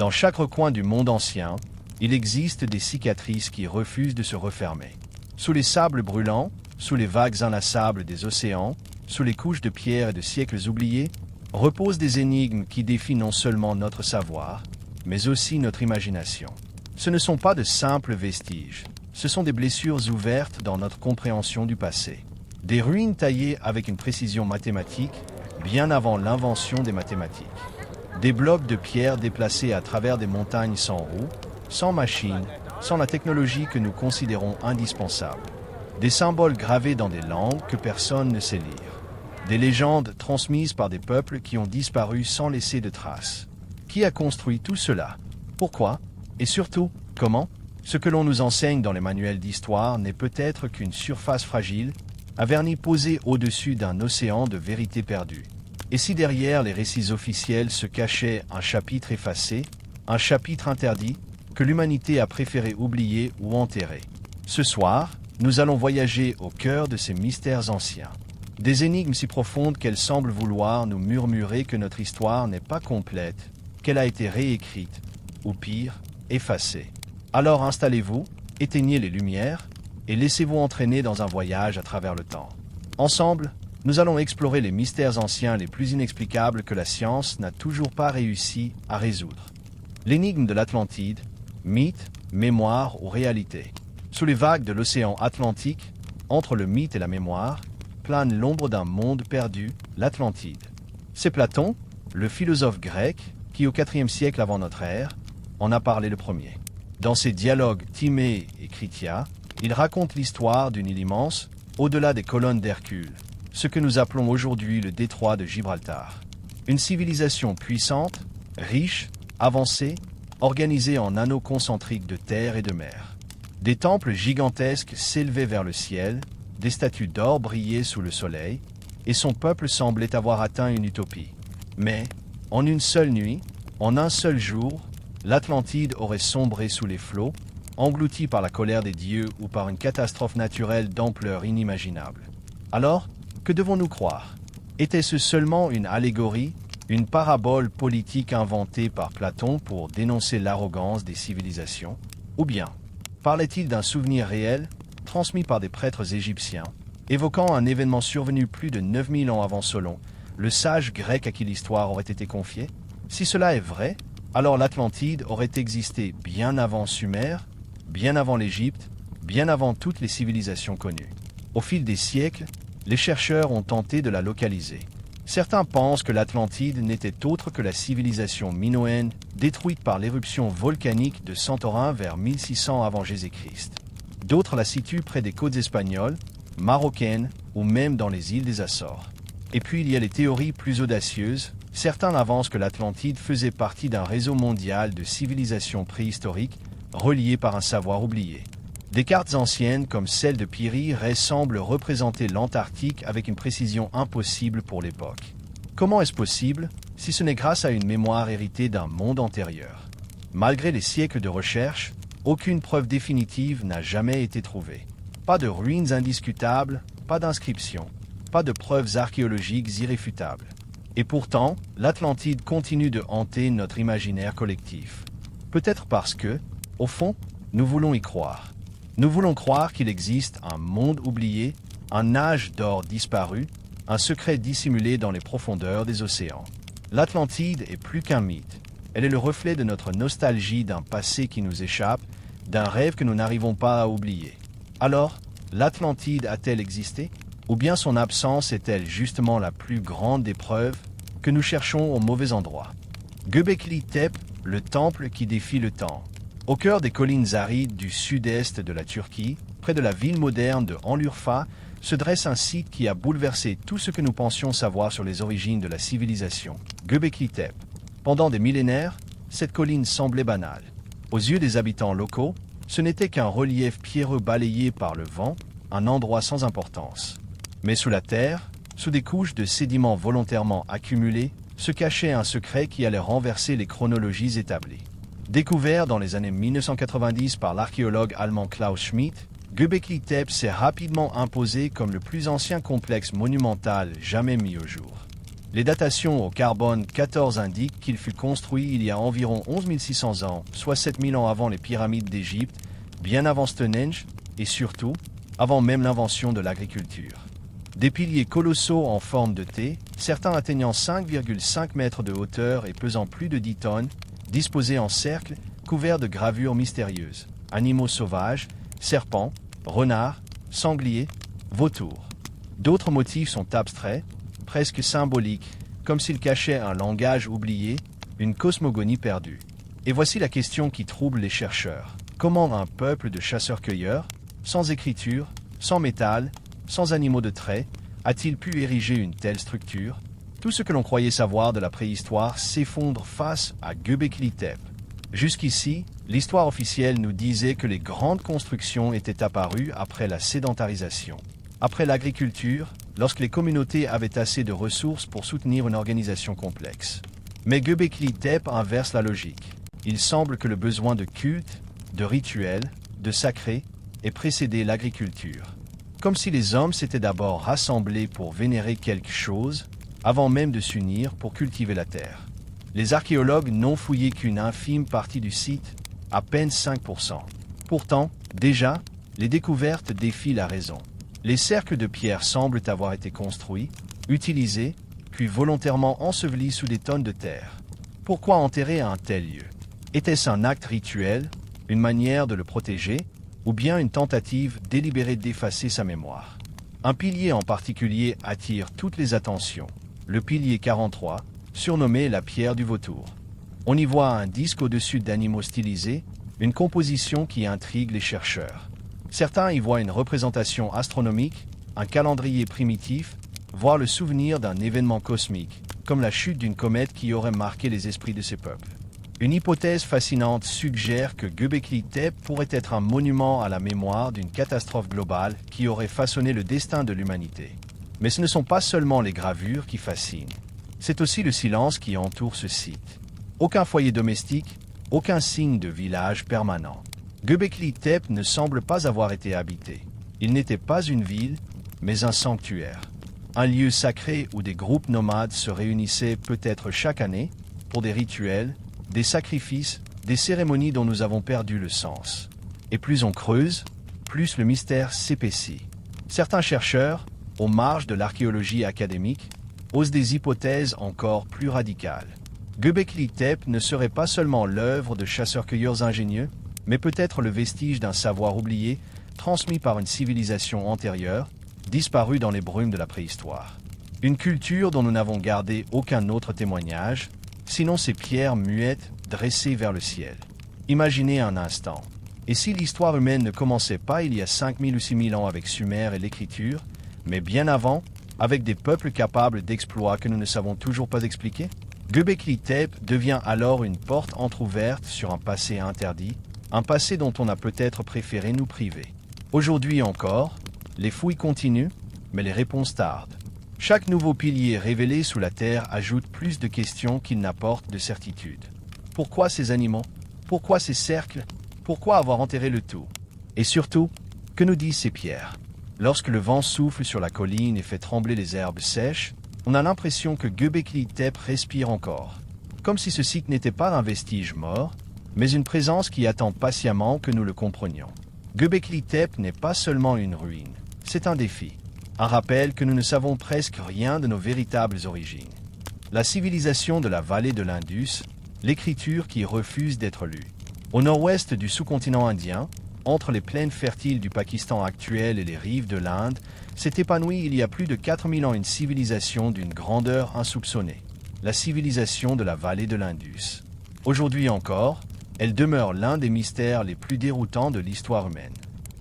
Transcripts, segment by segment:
Dans chaque recoin du monde ancien, il existe des cicatrices qui refusent de se refermer. Sous les sables brûlants, sous les vagues inlassables des océans, sous les couches de pierre et de siècles oubliés, reposent des énigmes qui défient non seulement notre savoir, mais aussi notre imagination. Ce ne sont pas de simples vestiges, ce sont des blessures ouvertes dans notre compréhension du passé. Des ruines taillées avec une précision mathématique, bien avant l'invention des mathématiques. Des blocs de pierre déplacés à travers des montagnes sans roues, sans machines, sans la technologie que nous considérons indispensable. Des symboles gravés dans des langues que personne ne sait lire. Des légendes transmises par des peuples qui ont disparu sans laisser de traces. Qui a construit tout cela? Pourquoi? Et surtout, comment? Ce que l'on nous enseigne dans les manuels d'histoire n'est peut-être qu'une surface fragile, un vernis posé au-dessus d'un océan de vérité perdue. Et si derrière les récits officiels se cachait un chapitre effacé, un chapitre interdit, que l'humanité a préféré oublier ou enterrer? Ce soir, nous allons voyager au cœur de ces mystères anciens. Des énigmes si profondes qu'elles semblent vouloir nous murmurer que notre histoire n'est pas complète, qu'elle a été réécrite, ou pire, effacée. Alors installez-vous, éteignez les lumières, et laissez-vous entraîner dans un voyage à travers le temps. Ensemble, nous allons explorer les mystères anciens les plus inexplicables que la science n'a toujours pas réussi à résoudre. L'énigme de l'Atlantide, mythe, mémoire ou réalité. Sous les vagues de l'océan Atlantique, entre le mythe et la mémoire, plane l'ombre d'un monde perdu, l'Atlantide. C'est Platon, le philosophe grec, qui au IVe siècle avant notre ère, en a parlé le premier. Dans ses dialogues Timée et Critia, il raconte l'histoire d'une île immense, au-delà des colonnes d'Hercule, ce que nous appelons aujourd'hui le détroit de Gibraltar. Une civilisation puissante, riche, avancée, organisée en anneaux concentriques de terre et de mer. Des temples gigantesques s'élevaient vers le ciel, des statues d'or brillaient sous le soleil, et son peuple semblait avoir atteint une utopie. Mais, en une seule nuit, en un seul jour, l'Atlantide aurait sombré sous les flots, engloutie par la colère des dieux ou par une catastrophe naturelle d'ampleur inimaginable. Alors, que devons-nous croire? Était-ce seulement une allégorie, une parabole politique inventée par Platon pour dénoncer l'arrogance des civilisations? Ou bien, parlait-il d'un souvenir réel, transmis par des prêtres égyptiens, évoquant un événement survenu plus de 9000 ans avant Solon, le sage grec à qui l'histoire aurait été confiée? Si cela est vrai, alors l'Atlantide aurait existé bien avant Sumer, bien avant l'Égypte, bien avant toutes les civilisations connues. Au fil des siècles, les chercheurs ont tenté de la localiser. Certains pensent que l'Atlantide n'était autre que la civilisation minoenne détruite par l'éruption volcanique de Santorin vers 1600 avant Jésus-Christ. D'autres la situent près des côtes espagnoles, marocaines ou même dans les îles des Açores. Et puis il y a les théories plus audacieuses. Certains avancent que l'Atlantide faisait partie d'un réseau mondial de civilisations préhistoriques reliées par un savoir oublié. Des cartes anciennes comme celle de Piri semblent représenter l'Antarctique avec une précision impossible pour l'époque. Comment est-ce possible si ce n'est grâce à une mémoire héritée d'un monde antérieur? Malgré les siècles de recherche, aucune preuve définitive n'a jamais été trouvée. Pas de ruines indiscutables, pas d'inscriptions, pas de preuves archéologiques irréfutables. Et pourtant, l'Atlantide continue de hanter notre imaginaire collectif. Peut-être parce que, au fond, nous voulons y croire. Nous voulons croire qu'il existe un monde oublié, un âge d'or disparu, un secret dissimulé dans les profondeurs des océans. L'Atlantide est plus qu'un mythe. Elle est le reflet de notre nostalgie d'un passé qui nous échappe, d'un rêve que nous n'arrivons pas à oublier. Alors, l'Atlantide a-t-elle existé? Ou bien son absence est-elle justement la plus grande des preuves que nous cherchons au mauvais endroit? Göbekli Tepe, le temple qui défie le temps. Au cœur des collines arides du sud-est de la Turquie, près de la ville moderne de Anlurfa, se dresse un site qui a bouleversé tout ce que nous pensions savoir sur les origines de la civilisation. Göbekli Tepe. Pendant des millénaires, cette colline semblait banale. Aux yeux des habitants locaux, ce n'était qu'un relief pierreux balayé par le vent, un endroit sans importance. Mais sous la terre, sous des couches de sédiments volontairement accumulés, se cachait un secret qui allait renverser les chronologies établies. Découvert dans les années 1990 par l'archéologue allemand Klaus Schmidt, Göbekli Tepe s'est rapidement imposé comme le plus ancien complexe monumental jamais mis au jour. Les datations au carbone 14 indiquent qu'il fut construit il y a environ 11 600 ans, soit 7 000 ans avant les pyramides d'Égypte, bien avant Stonehenge, et surtout, avant même l'invention de l'agriculture. Des piliers colossaux en forme de T, certains atteignant 5,5 mètres de hauteur et pesant plus de 10 tonnes, disposés en cercle, couverts de gravures mystérieuses, animaux sauvages, serpents, renards, sangliers, vautours. D'autres motifs sont abstraits, presque symboliques, comme s'ils cachaient un langage oublié, une cosmogonie perdue. Et voici la question qui trouble les chercheurs. Comment un peuple de chasseurs-cueilleurs, sans écriture, sans métal, sans animaux de trait, a-t-il pu ériger une telle structure? Tout ce que l'on croyait savoir de la préhistoire s'effondre face à Göbekli Tepe. Jusqu'ici, l'histoire officielle nous disait que les grandes constructions étaient apparues après la sédentarisation. Après l'agriculture, lorsque les communautés avaient assez de ressources pour soutenir une organisation complexe. Mais Göbekli Tepe inverse la logique. Il semble que le besoin de culte, de rituels, de sacré ait précédé l'agriculture. Comme si les hommes s'étaient d'abord rassemblés pour vénérer quelque chose, avant même de s'unir pour cultiver la terre. Les archéologues n'ont fouillé qu'une infime partie du site, à peine 5%. Pourtant, déjà, les découvertes défient la raison. Les cercles de pierre semblent avoir été construits, utilisés, puis volontairement ensevelis sous des tonnes de terre. Pourquoi enterrer un tel lieu? Était-ce un acte rituel, une manière de le protéger, ou bien une tentative délibérée d'effacer sa mémoire? Un pilier en particulier attire toutes les attentions, le pilier 43, surnommé la pierre du vautour. On y voit un disque au-dessus d'animaux stylisés, une composition qui intrigue les chercheurs. Certains y voient une représentation astronomique, un calendrier primitif, voire le souvenir d'un événement cosmique, comme la chute d'une comète qui aurait marqué les esprits de ces peuples. Une hypothèse fascinante suggère que Göbekli Tepe pourrait être un monument à la mémoire d'une catastrophe globale qui aurait façonné le destin de l'humanité. Mais ce ne sont pas seulement les gravures qui fascinent. C'est aussi le silence qui entoure ce site. Aucun foyer domestique, aucun signe de village permanent. Göbekli Tepe ne semble pas avoir été habité. Il n'était pas une ville, mais un sanctuaire. Un lieu sacré où des groupes nomades se réunissaient peut-être chaque année pour des rituels, des sacrifices, des cérémonies dont nous avons perdu le sens. Et plus on creuse, plus le mystère s'épaissit. Certains chercheurs, aux marges de l'archéologie académique, osent des hypothèses encore plus radicales. Göbekli Tepe ne serait pas seulement l'œuvre de chasseurs-cueilleurs ingénieux, mais peut-être le vestige d'un savoir oublié, transmis par une civilisation antérieure, disparue dans les brumes de la préhistoire. Une culture dont nous n'avons gardé aucun autre témoignage, sinon ces pierres muettes dressées vers le ciel. Imaginez un instant. Et si l'histoire humaine ne commençait pas il y a 5000 ou 6000 ans avec Sumer et l'écriture, mais bien avant, avec des peuples capables d'exploits que nous ne savons toujours pas expliquer? Göbekli Tepe devient alors une porte entr'ouverte sur un passé interdit, un passé dont on a peut-être préféré nous priver. Aujourd'hui encore, les fouilles continuent, mais les réponses tardent. Chaque nouveau pilier révélé sous la terre ajoute plus de questions qu'il n'apporte de certitude. Pourquoi ces animaux? Pourquoi ces cercles? Pourquoi avoir enterré le tout? Et surtout, que nous disent ces pierres? Lorsque le vent souffle sur la colline et fait trembler les herbes sèches, on a l'impression que Göbekli Tepe respire encore. Comme si ce site n'était pas un vestige mort, mais une présence qui attend patiemment que nous le comprenions. Göbekli Tepe n'est pas seulement une ruine, c'est un défi. Un rappel que nous ne savons presque rien de nos véritables origines. La civilisation de la vallée de l'Indus, l'écriture qui refuse d'être lue. Au nord-ouest du sous-continent indien, entre les plaines fertiles du Pakistan actuel et les rives de l'Inde, s'est épanouie il y a plus de 4000 ans une civilisation d'une grandeur insoupçonnée. La civilisation de la vallée de l'Indus. Aujourd'hui encore, elle demeure l'un des mystères les plus déroutants de l'histoire humaine.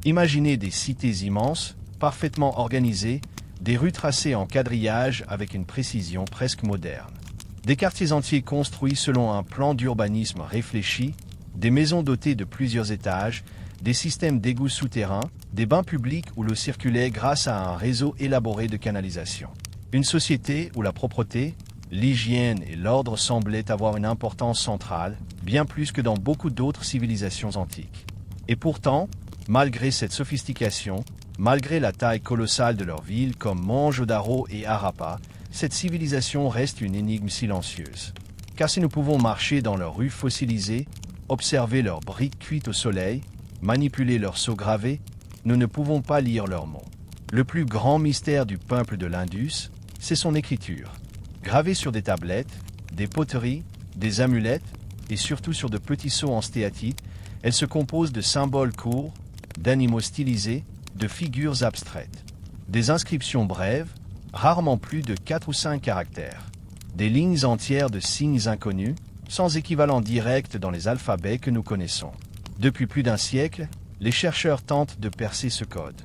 Imaginez des cités immenses, parfaitement organisées, des rues tracées en quadrillage avec une précision presque moderne. Des quartiers entiers construits selon un plan d'urbanisme réfléchi, des maisons dotées de plusieurs étages, des systèmes d'égouts souterrains, des bains publics où l'eau circulait grâce à un réseau élaboré de canalisation. Une société où la propreté, l'hygiène et l'ordre semblaient avoir une importance centrale, bien plus que dans beaucoup d'autres civilisations antiques. Et pourtant, malgré cette sophistication, malgré la taille colossale de leurs villes comme Mohenjo-Daro et Harappa, cette civilisation reste une énigme silencieuse. Car si nous pouvons marcher dans leurs rues fossilisées, observer leurs briques cuites au soleil, manipuler leurs sceaux gravés, nous ne pouvons pas lire leurs mots. Le plus grand mystère du peuple de l'Indus, c'est son écriture. Gravée sur des tablettes, des poteries, des amulettes et surtout sur de petits sceaux en stéatite, elle se compose de symboles courts, d'animaux stylisés, de figures abstraites. Des inscriptions brèves, rarement plus de 4 ou 5 caractères. Des lignes entières de signes inconnus, sans équivalent direct dans les alphabets que nous connaissons. Depuis plus d'un siècle, les chercheurs tentent de percer ce code.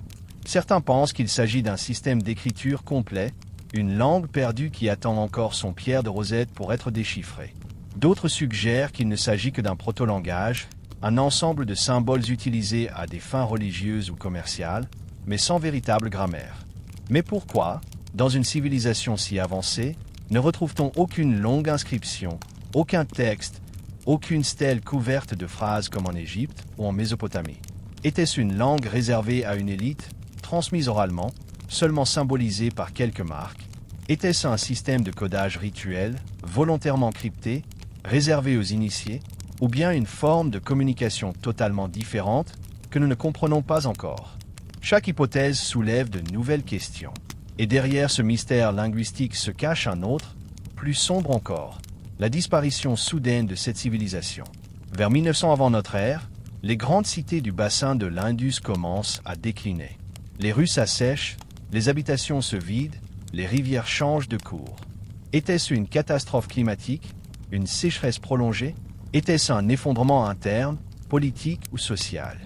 Certains pensent qu'il s'agit d'un système d'écriture complet, une langue perdue qui attend encore son pierre de rosette pour être déchiffrée. D'autres suggèrent qu'il ne s'agit que d'un proto-langage, un ensemble de symboles utilisés à des fins religieuses ou commerciales, mais sans véritable grammaire. Mais pourquoi, dans une civilisation si avancée, ne retrouve-t-on aucune longue inscription, aucun texte, aucune stèle couverte de phrases comme en Égypte ou en Mésopotamie? Était-ce une langue réservée à une élite, transmise oralement, seulement symbolisée par quelques marques? Était-ce un système de codage rituel, volontairement crypté, réservé aux initiés, ou bien une forme de communication totalement différente que nous ne comprenons pas encore? Chaque hypothèse soulève de nouvelles questions. Et derrière ce mystère linguistique se cache un autre, plus sombre encore, la disparition soudaine de cette civilisation. Vers 1900 avant notre ère, les grandes cités du bassin de l'Indus commencent à décliner. Les rues s'assèchent, les habitations se vident, les rivières changent de cours. Était-ce une catastrophe climatique, une sécheresse prolongée? Était-ce un effondrement interne, politique ou social?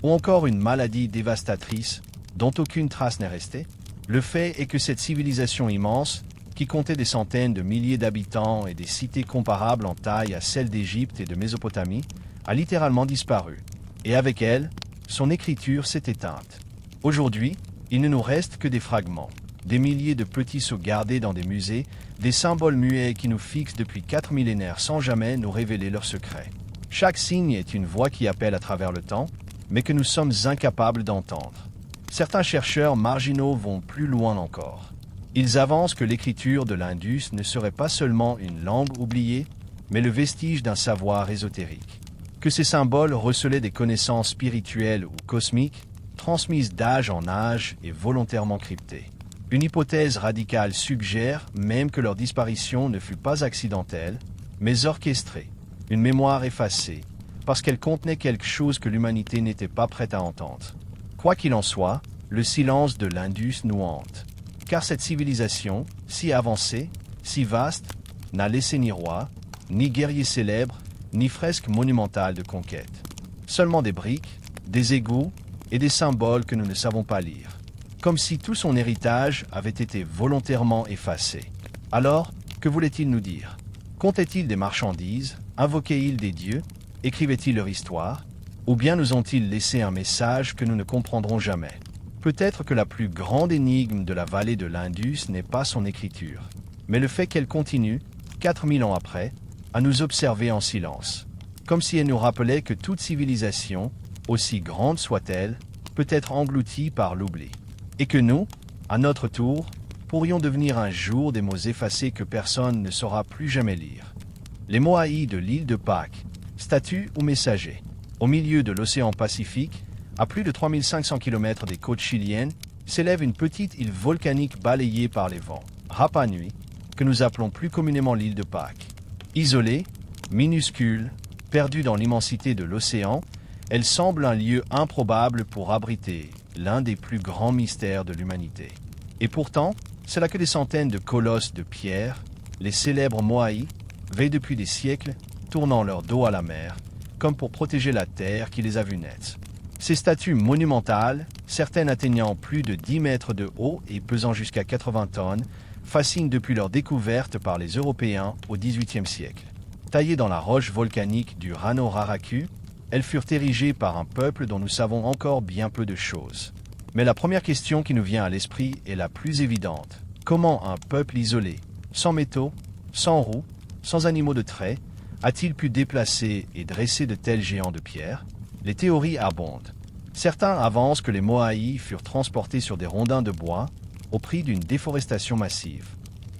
Ou encore une maladie dévastatrice dont aucune trace n'est restée? Le fait est que cette civilisation immense, qui comptait des centaines de milliers d'habitants et des cités comparables en taille à celles d'Égypte et de Mésopotamie, a littéralement disparu. Et avec elle, son écriture s'est éteinte. Aujourd'hui, il ne nous reste que des fragments, des milliers de petits sceaux gardés dans des musées, des symboles muets qui nous fixent depuis 4 millénaires sans jamais nous révéler leurs secrets. Chaque signe est une voix qui appelle à travers le temps, mais que nous sommes incapables d'entendre. Certains chercheurs marginaux vont plus loin encore. Ils avancent que l'écriture de l'Indus ne serait pas seulement une langue oubliée, mais le vestige d'un savoir ésotérique. Que ces symboles recelaient des connaissances spirituelles ou cosmiques, transmises d'âge en âge et volontairement cryptées. Une hypothèse radicale suggère même que leur disparition ne fut pas accidentelle, mais orchestrée, une mémoire effacée, parce qu'elle contenait quelque chose que l'humanité n'était pas prête à entendre. Quoi qu'il en soit, le silence de l'Indus nous hante, car cette civilisation, si avancée, si vaste, n'a laissé ni roi, ni guerrier célèbre, ni fresque monumentale de conquête. Seulement des briques, des égouts et des symboles que nous ne savons pas lire. Comme si tout son héritage avait été volontairement effacé. Alors, que voulait-il nous dire? Comptait-il des marchandises? Invoquait-il des dieux? Écrivait-il leur histoire? Ou bien nous ont-ils laissé un message que nous ne comprendrons jamais? Peut-être que la plus grande énigme de la vallée de l'Indus n'est pas son écriture, mais le fait qu'elle continue, 4000 ans après, à nous observer en silence, comme si elle nous rappelait que toute civilisation, aussi grande soit-elle, peut être engloutie par l'oubli. Et que nous, à notre tour, pourrions devenir un jour des mots effacés que personne ne saura plus jamais lire. Les Moaïs de l'île de Pâques, statues ou messagers, au milieu de l'océan Pacifique, à plus de 3500 km des côtes chiliennes, s'élève une petite île volcanique balayée par les vents, Rapa Nui, que nous appelons plus communément l'île de Pâques. Isolée, minuscule, perdue dans l'immensité de l'océan, elle semble un lieu improbable pour abriter l'un des plus grands mystères de l'humanité. Et pourtant, c'est là que des centaines de colosses de pierre, les célèbres Moaïs, veillent depuis des siècles, tournant leur dos à la mer, comme pour protéger la terre qui les a vus naître. Ces statues monumentales, certaines atteignant plus de 10 mètres de haut et pesant jusqu'à 80 tonnes, fascinent depuis leur découverte par les Européens au XVIIIe siècle. Taillées dans la roche volcanique du Rano Raraku, elles furent érigées par un peuple dont nous savons encore bien peu de choses. Mais la première question qui nous vient à l'esprit est la plus évidente. Comment un peuple isolé, sans métaux, sans roues, sans animaux de trait, a-t-il pu déplacer et dresser de tels géants de pierre? Les théories abondent. Certains avancent que les Moaïs furent transportés sur des rondins de bois au prix d'une déforestation massive.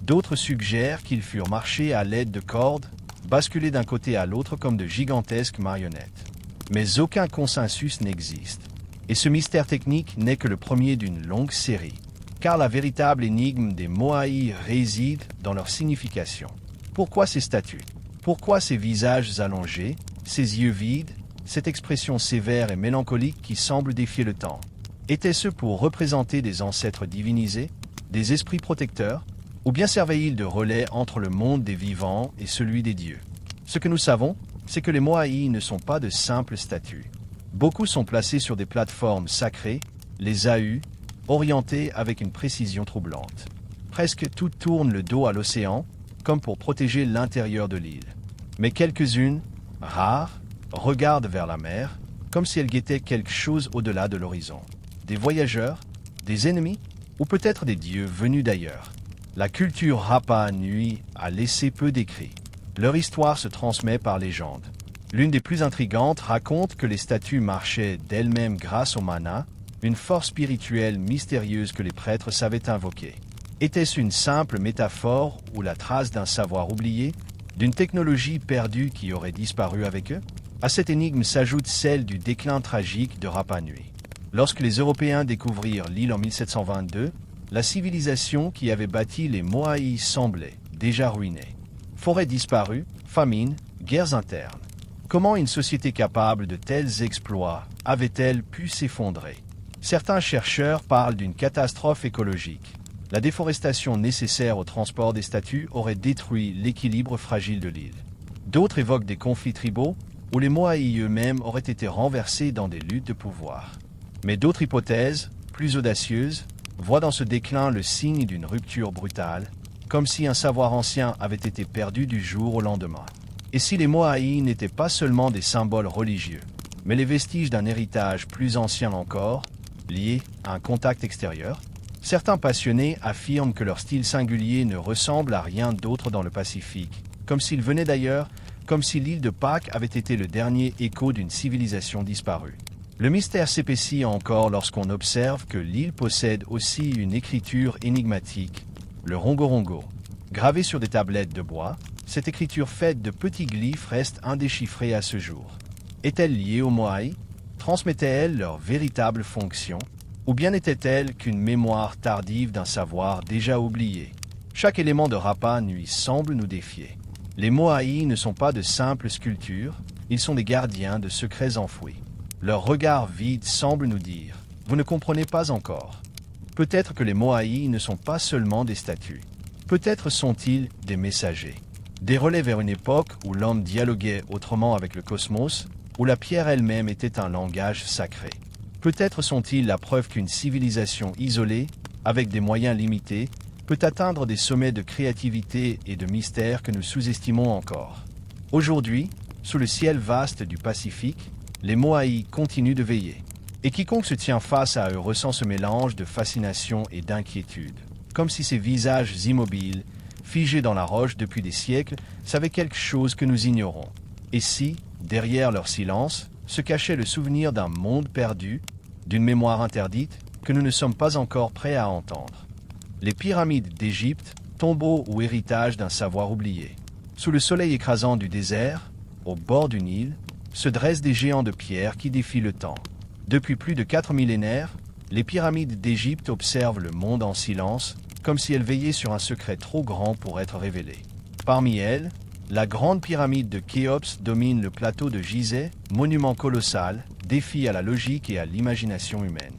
D'autres suggèrent qu'ils furent marchés à l'aide de cordes, basculés d'un côté à l'autre comme de gigantesques marionnettes. Mais aucun consensus n'existe. Et ce mystère technique n'est que le premier d'une longue série. Car la véritable énigme des Moai réside dans leur signification. Pourquoi ces statues? Pourquoi ces visages allongés, ces yeux vides, cette expression sévère et mélancolique qui semble défier le temps? Étaient-ce pour représenter des ancêtres divinisés, des esprits protecteurs, ou bien servaient-ils de relais entre le monde des vivants et celui des dieux? Ce que nous savons, c'est que les Moai ne sont pas de simples statues. Beaucoup sont placés sur des plateformes sacrées, les Ahu, orientées avec une précision troublante. Presque toutes tournent le dos à l'océan, comme pour protéger l'intérieur de l'île. Mais quelques-unes, rares, regardent vers la mer, comme si elles guettaient quelque chose au-delà de l'horizon. Des voyageurs, des ennemis, ou peut-être des dieux venus d'ailleurs. La culture Rapa Nui a laissé peu d'écrits. Leur histoire se transmet par légende. L'une des plus intrigantes raconte que les statues marchaient d'elles-mêmes grâce au mana, une force spirituelle mystérieuse que les prêtres savaient invoquer. Était-ce une simple métaphore ou la trace d'un savoir oublié, d'une technologie perdue qui aurait disparu avec eux? À cette énigme s'ajoute celle du déclin tragique de Rapa Nui. Lorsque les Européens découvrirent l'île en 1722, la civilisation qui avait bâti les Moai semblait déjà ruinée. Forêts disparues, famine, guerres internes. Comment une société capable de tels exploits avait-elle pu s'effondrer? Certains chercheurs parlent d'une catastrophe écologique. La déforestation nécessaire au transport des statues aurait détruit l'équilibre fragile de l'île. D'autres évoquent des conflits tribaux où les Moai eux-mêmes auraient été renversés dans des luttes de pouvoir. Mais d'autres hypothèses, plus audacieuses, voient dans ce déclin le signe d'une rupture brutale, comme si un savoir ancien avait été perdu du jour au lendemain. Et si les Moai n'étaient pas seulement des symboles religieux, mais les vestiges d'un héritage plus ancien encore, lié à un contact extérieur, certains passionnés affirment que leur style singulier ne ressemble à rien d'autre dans le Pacifique, comme s'il venait d'ailleurs, comme si l'île de Pâques avait été le dernier écho d'une civilisation disparue. Le mystère s'épaissit encore lorsqu'on observe que l'île possède aussi une écriture énigmatique, le rongo-rongo. Gravée sur des tablettes de bois, cette écriture faite de petits glyphes reste indéchiffrée à ce jour. Est-elle liée aux Moai? Transmettait-elle leur véritable fonction? Ou bien était-elle qu'une mémoire tardive d'un savoir déjà oublié? Chaque élément de Rapa Nui semble nous défier. Les Moai ne sont pas de simples sculptures, ils sont des gardiens de secrets enfouis. Leur regard vide semble nous dire « Vous ne comprenez pas encore ». Peut-être que les Moai ne sont pas seulement des statues. Peut-être sont-ils des messagers. Des relais vers une époque où l'homme dialoguait autrement avec le cosmos, où la pierre elle-même était un langage sacré. Peut-être sont-ils la preuve qu'une civilisation isolée, avec des moyens limités, peut atteindre des sommets de créativité et de mystère que nous sous-estimons encore. Aujourd'hui, sous le ciel vaste du Pacifique, les Moai continuent de veiller. Et quiconque se tient face à eux ressent ce mélange de fascination et d'inquiétude, comme si ces visages immobiles, figés dans la roche depuis des siècles, savaient quelque chose que nous ignorons. Et si, derrière leur silence, se cachait le souvenir d'un monde perdu, d'une mémoire interdite, que nous ne sommes pas encore prêts à entendre. Les pyramides d'Égypte, tombeaux ou héritage d'un savoir oublié. Sous le soleil écrasant du désert, au bord d'une île, se dressent des géants de pierre qui défient le temps. Depuis plus de 4 millénaires, les pyramides d'Égypte observent le monde en silence, comme si elles veillaient sur un secret trop grand pour être révélé. Parmi elles, la grande pyramide de Khéops domine le plateau de Gizeh, monument colossal, défi à la logique et à l'imagination humaine.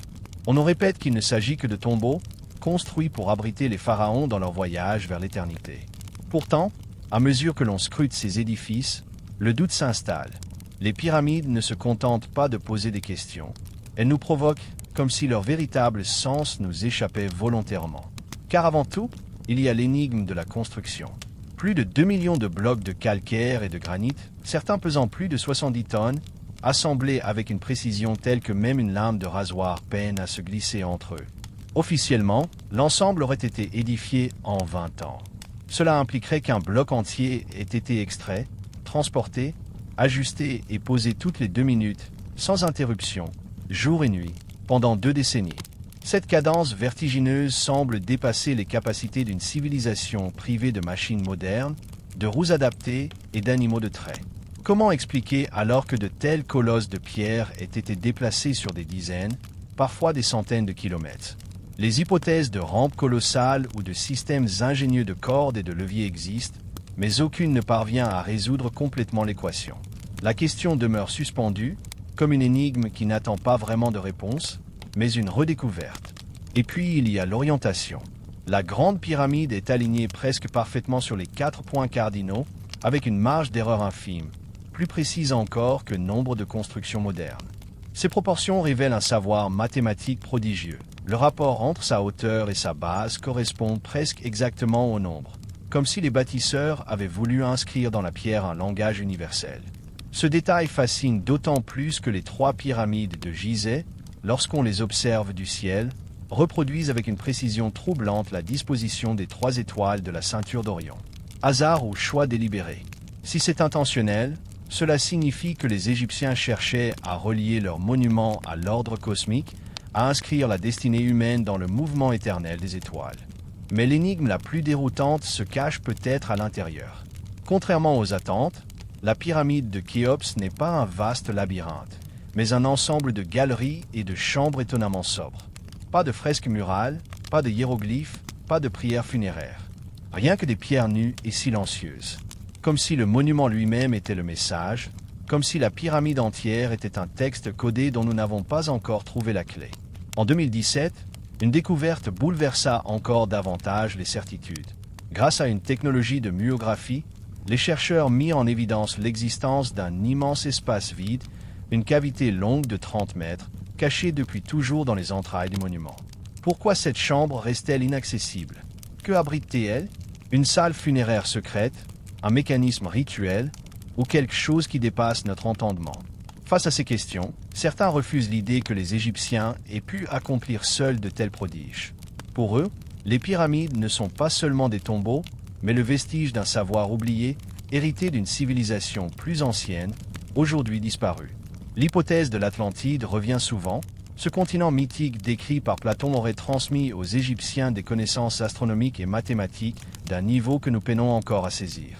On nous répète qu'il ne s'agit que de tombeaux, construits pour abriter les pharaons dans leur voyage vers l'éternité. Pourtant, à mesure que l'on scrute ces édifices, le doute s'installe. Les pyramides ne se contentent pas de poser des questions. Elles nous provoquent comme si leur véritable sens nous échappait volontairement. Car avant tout, il y a l'énigme de la construction. Plus de 2 millions de blocs de calcaire et de granit, certains pesant plus de 70 tonnes, assemblés avec une précision telle que même une lame de rasoir peine à se glisser entre eux. Officiellement, l'ensemble aurait été édifié en 20 ans. Cela impliquerait qu'un bloc entier ait été extrait, transporté, ajusté et posé toutes les 2 minutes, sans interruption, jour et nuit, pendant 2 décennies. Cette cadence vertigineuse semble dépasser les capacités d'une civilisation privée de machines modernes, de roues adaptées et d'animaux de trait. Comment expliquer alors que de tels colosses de pierre aient été déplacés sur des dizaines, parfois des centaines de kilomètres? Les hypothèses de rampes colossales ou de systèmes ingénieux de cordes et de leviers existent, mais aucune ne parvient à résoudre complètement l'équation. La question demeure suspendue, comme une énigme qui n'attend pas vraiment de réponse, mais une redécouverte. Et puis il y a l'orientation. La grande pyramide est alignée presque parfaitement sur les 4 points cardinaux, avec une marge d'erreur infime, plus précise encore que nombre de constructions modernes. Ces proportions révèlent un savoir mathématique prodigieux. Le rapport entre sa hauteur et sa base correspond presque exactement au nombre, comme si les bâtisseurs avaient voulu inscrire dans la pierre un langage universel. Ce détail fascine d'autant plus que les 3 pyramides de Gizeh, lorsqu'on les observe du ciel, reproduisent avec une précision troublante la disposition des 3 étoiles de la ceinture d'Orion. Hasard ou choix délibéré? Si c'est intentionnel, cela signifie que les Égyptiens cherchaient à relier leurs monuments à l'ordre cosmique, à inscrire la destinée humaine dans le mouvement éternel des étoiles. Mais l'énigme la plus déroutante se cache peut-être à l'intérieur. Contrairement aux attentes, la pyramide de Khéops n'est pas un vaste labyrinthe, mais un ensemble de galeries et de chambres étonnamment sobres. Pas de fresques murales, pas de hiéroglyphes, pas de prières funéraires. Rien que des pierres nues et silencieuses. Comme si le monument lui-même était le message, comme si la pyramide entière était un texte codé dont nous n'avons pas encore trouvé la clé. En 2017, une découverte bouleversa encore davantage les certitudes. Grâce à une technologie de myographie, les chercheurs mirent en évidence l'existence d'un immense espace vide, une cavité longue de 30 mètres, cachée depuis toujours dans les entrailles du monument. Pourquoi cette chambre reste-t-elle inaccessible? Que abrite-t-elle? Une salle funéraire secrète, un mécanisme rituel, ou quelque chose qui dépasse notre entendement? Face à ces questions, certains refusent l'idée que les Égyptiens aient pu accomplir seuls de tels prodiges. Pour eux, les pyramides ne sont pas seulement des tombeaux, mais le vestige d'un savoir oublié, hérité d'une civilisation plus ancienne, aujourd'hui disparue. L'hypothèse de l'Atlantide revient souvent. Ce continent mythique décrit par Platon aurait transmis aux Égyptiens des connaissances astronomiques et mathématiques d'un niveau que nous peinons encore à saisir.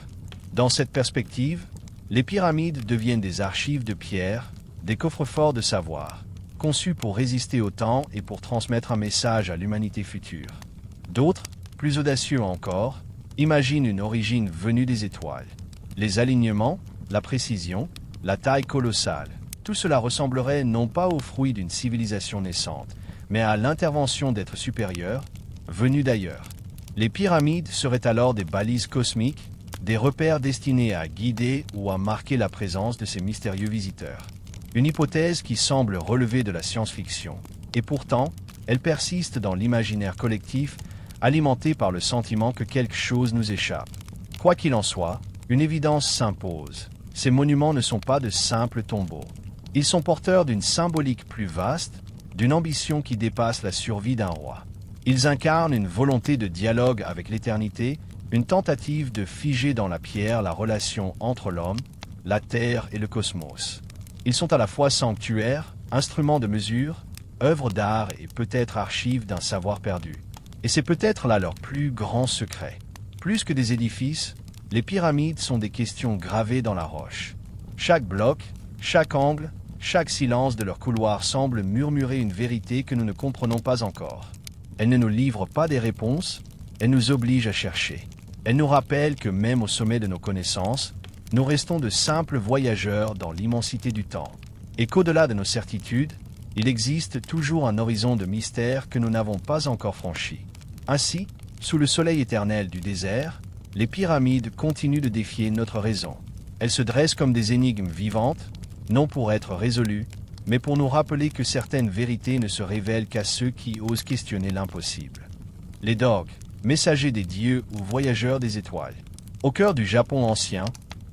Dans cette perspective, les pyramides deviennent des archives de pierre, des coffres-forts de savoir, conçus pour résister au temps et pour transmettre un message à l'humanité future. D'autres, plus audacieux encore, imaginent une origine venue des étoiles. Les alignements, la précision, la taille colossale, tout cela ressemblerait non pas aux fruits d'une civilisation naissante, mais à l'intervention d'êtres supérieurs, venus d'ailleurs. Les pyramides seraient alors des balises cosmiques, des repères destinés à guider ou à marquer la présence de ces mystérieux visiteurs. Une hypothèse qui semble relever de la science-fiction. Et pourtant, elle persiste dans l'imaginaire collectif, alimentée par le sentiment que quelque chose nous échappe. Quoi qu'il en soit, une évidence s'impose. Ces monuments ne sont pas de simples tombeaux. Ils sont porteurs d'une symbolique plus vaste, d'une ambition qui dépasse la survie d'un roi. Ils incarnent une volonté de dialogue avec l'éternité, une tentative de figer dans la pierre la relation entre l'homme, la terre et le cosmos. Ils sont à la fois sanctuaires, instruments de mesure, œuvres d'art et peut-être archives d'un savoir perdu. Et c'est peut-être là leur plus grand secret. Plus que des édifices, les pyramides sont des questions gravées dans la roche. Chaque bloc, chaque angle, chaque silence de leur couloir semble murmurer une vérité que nous ne comprenons pas encore. Elles ne nous livrent pas des réponses, elles nous obligent à chercher. Elles nous rappellent que même au sommet de nos connaissances, nous restons de simples voyageurs dans l'immensité du temps. Et qu'au-delà de nos certitudes, il existe toujours un horizon de mystère que nous n'avons pas encore franchi. Ainsi, sous le soleil éternel du désert, les pyramides continuent de défier notre raison. Elles se dressent comme des énigmes vivantes, non pour être résolues, mais pour nous rappeler que certaines vérités ne se révèlent qu'à ceux qui osent questionner l'impossible. Les dogs, messagers des dieux ou voyageurs des étoiles. Au cœur du Japon ancien,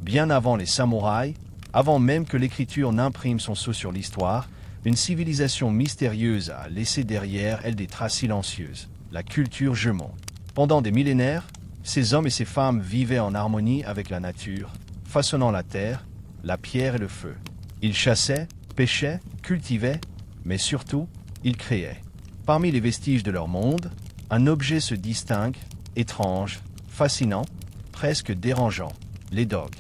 bien avant les samouraïs, avant même que l'écriture n'imprime son sceau sur l'histoire, une civilisation mystérieuse a laissé derrière elle des traces silencieuses, la culture Jemon. Pendant des millénaires, ces hommes et ces femmes vivaient en harmonie avec la nature, façonnant la terre, la pierre et le feu. Ils chassaient, pêchaient, cultivaient, mais surtout, ils créaient. Parmi les vestiges de leur monde, un objet se distingue, étrange, fascinant, presque dérangeant, les dogs.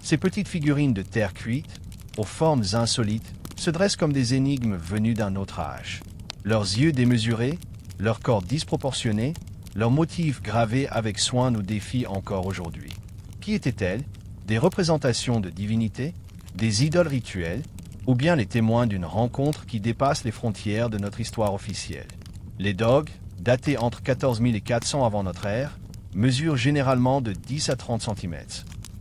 Ces petites figurines de terre cuite, aux formes insolites, se dressent comme des énigmes venues d'un autre âge. Leurs yeux démesurés, leur corps disproportionné, leurs motifs gravés avec soin nous défient encore aujourd'hui. Qui étaient-elles? Des représentations de divinités, des idoles rituelles, ou bien les témoins d'une rencontre qui dépasse les frontières de notre histoire officielle? Les dogs, datés entre 14 000 et 400 avant notre ère, mesurent généralement de 10 à 30 cm.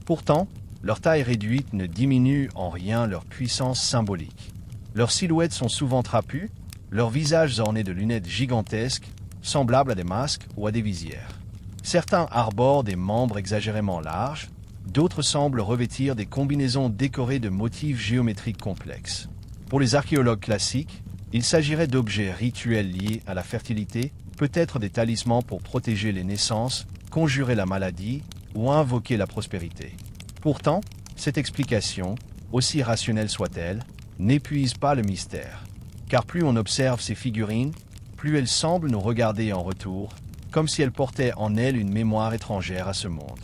Pourtant, leur taille réduite ne diminue en rien leur puissance symbolique. Leurs silhouettes sont souvent trapues, leurs visages ornés de lunettes gigantesques, semblables à des masques ou à des visières. Certains arborent des membres exagérément larges, d'autres semblent revêtir des combinaisons décorées de motifs géométriques complexes. Pour les archéologues classiques, il s'agirait d'objets rituels liés à la fertilité, peut-être des talismans pour protéger les naissances, conjurer la maladie ou invoquer la prospérité. Pourtant, cette explication, aussi rationnelle soit-elle, n'épuise pas le mystère. Car plus on observe ces figurines, plus elles semblent nous regarder en retour, comme si elles portaient en elles une mémoire étrangère à ce monde.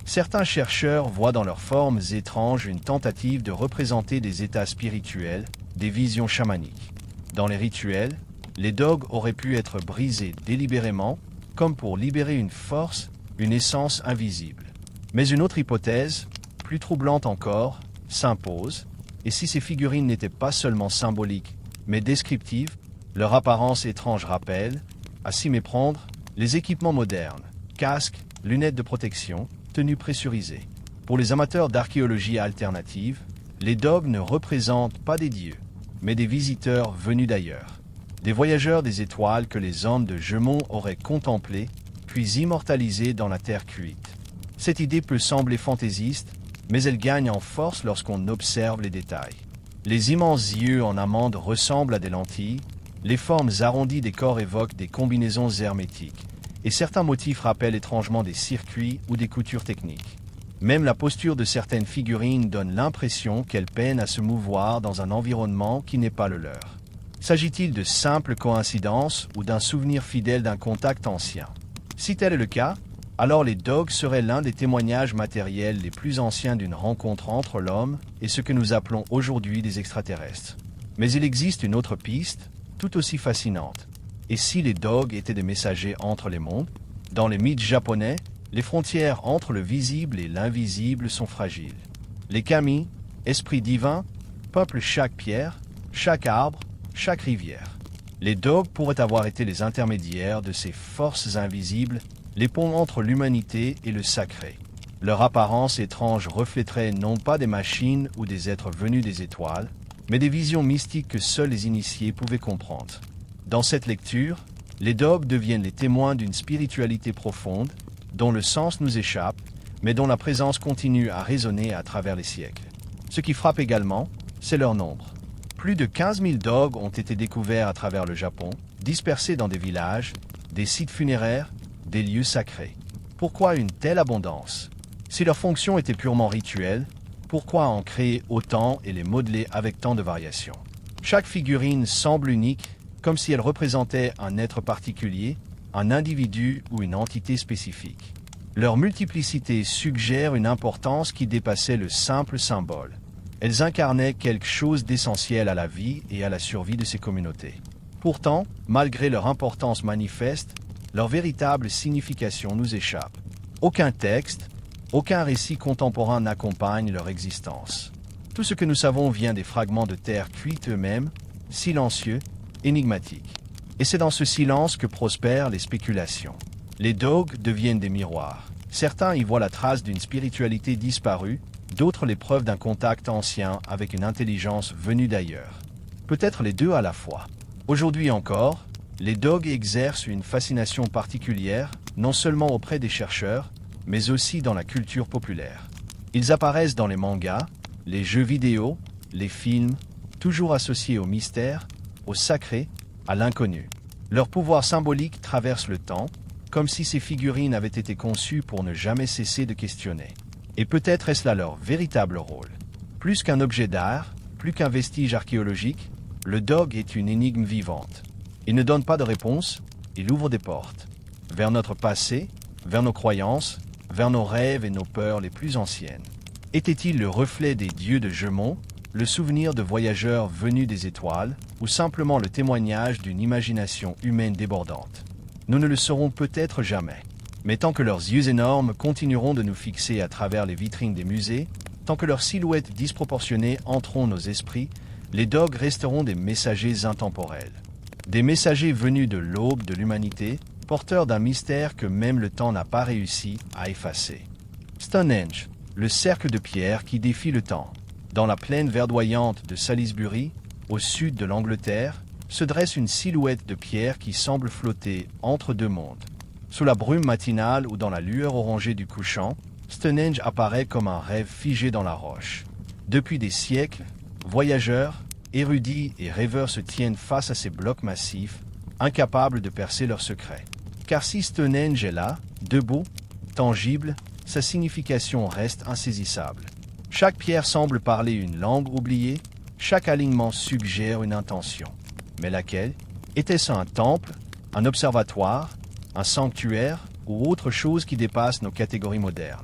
Certains chercheurs voient dans leurs formes étranges une tentative de représenter des états spirituels, des visions chamaniques. Dans les rituels, les dogs auraient pu être brisés délibérément, comme pour libérer une force, une essence invisible. Mais une autre hypothèse, plus troublante encore, s'impose, et si ces figurines n'étaient pas seulement symboliques, mais descriptives, leur apparence étrange rappelle, à s'y méprendre, les équipements modernes, casques, lunettes de protection, tenues pressurisées. Pour les amateurs d'archéologie alternative, les dogs ne représentent pas des dieux, mais des visiteurs venus d'ailleurs. Des voyageurs des étoiles que les hommes de Gemont auraient contemplés, puis immortalisés dans la terre cuite. Cette idée peut sembler fantaisiste, mais elle gagne en force lorsqu'on observe les détails. Les immenses yeux en amande ressemblent à des lentilles, les formes arrondies des corps évoquent des combinaisons hermétiques, et certains motifs rappellent étrangement des circuits ou des coutures techniques. Même la posture de certaines figurines donne l'impression qu'elles peinent à se mouvoir dans un environnement qui n'est pas le leur. S'agit-il de simples coïncidences ou d'un souvenir fidèle d'un contact ancien? Si tel est le cas, alors les dogs seraient l'un des témoignages matériels les plus anciens d'une rencontre entre l'homme et ce que nous appelons aujourd'hui des extraterrestres. Mais il existe une autre piste, tout aussi fascinante. Et si les dogs étaient des messagers entre les mondes? Dans les mythes japonais, les frontières entre le visible et l'invisible sont fragiles. Les kami, esprits divins, peuplent chaque pierre, chaque arbre, chaque rivière. Les dogs pourraient avoir été les intermédiaires de ces forces invisibles, les ponts entre l'humanité et le sacré. Leur apparence étrange reflèterait non pas des machines ou des êtres venus des étoiles, mais des visions mystiques que seuls les initiés pouvaient comprendre. Dans cette lecture, les dogs deviennent les témoins d'une spiritualité profonde, dont le sens nous échappe, mais dont la présence continue à résonner à travers les siècles. Ce qui frappe également, c'est leur nombre. Plus de 15 000 dogs ont été découverts à travers le Japon, dispersés dans des villages, des sites funéraires, des lieux sacrés. Pourquoi une telle abondance? Si leur fonction était purement rituelle, pourquoi en créer autant et les modeler avec tant de variations? Chaque figurine semble unique, comme si elle représentait un être particulier, un individu ou une entité spécifique. Leur multiplicité suggère une importance qui dépassait le simple symbole. Elles incarnaient quelque chose d'essentiel à la vie et à la survie de ces communautés. Pourtant, malgré leur importance manifeste, leur véritable signification nous échappe. Aucun texte, aucun récit contemporain n'accompagne leur existence. Tout ce que nous savons vient des fragments de terre cuite eux-mêmes, silencieux, énigmatiques. Et c'est dans ce silence que prospèrent les spéculations. Les dogs deviennent des miroirs. Certains y voient la trace d'une spiritualité disparue, d'autres les preuves d'un contact ancien avec une intelligence venue d'ailleurs. Peut-être les deux à la fois. Aujourd'hui encore, les dogs exercent une fascination particulière, non seulement auprès des chercheurs, mais aussi dans la culture populaire. Ils apparaissent dans les mangas, les jeux vidéo, les films, toujours associés au mystère, au sacré, à l'inconnu. Leur pouvoir symbolique traverse le temps, comme si ces figurines avaient été conçues pour ne jamais cesser de questionner. Et peut-être est-ce là leur véritable rôle. Plus qu'un objet d'art, plus qu'un vestige archéologique, le dog est une énigme vivante. Il ne donne pas de réponse, il ouvre des portes. Vers notre passé, vers nos croyances, vers nos rêves et nos peurs les plus anciennes. Était-il le reflet des dieux de Gemont, le souvenir de voyageurs venus des étoiles, ou simplement le témoignage d'une imagination humaine débordante? Nous ne le saurons peut-être jamais. Mais tant que leurs yeux énormes continueront de nous fixer à travers les vitrines des musées, tant que leurs silhouettes disproportionnées hanteront nos esprits, les dogs resteront des messagers intemporels. Des messagers venus de l'aube de l'humanité, porteurs d'un mystère que même le temps n'a pas réussi à effacer. Stonehenge, le cercle de pierre qui défie le temps. Dans la plaine verdoyante de Salisbury, au sud de l'Angleterre, se dresse une silhouette de pierre qui semble flotter entre deux mondes. Sous la brume matinale ou dans la lueur orangée du couchant, Stonehenge apparaît comme un rêve figé dans la roche. Depuis des siècles, voyageurs, érudits et rêveurs se tiennent face à ces blocs massifs, incapables de percer leurs secrets. Car si Stonehenge est là, debout, tangible, sa signification reste insaisissable. Chaque pierre semble parler une langue oubliée, chaque alignement suggère une intention. Mais laquelle? Était-ce un temple, un observatoire, un sanctuaire ou autre chose qui dépasse nos catégories modernes?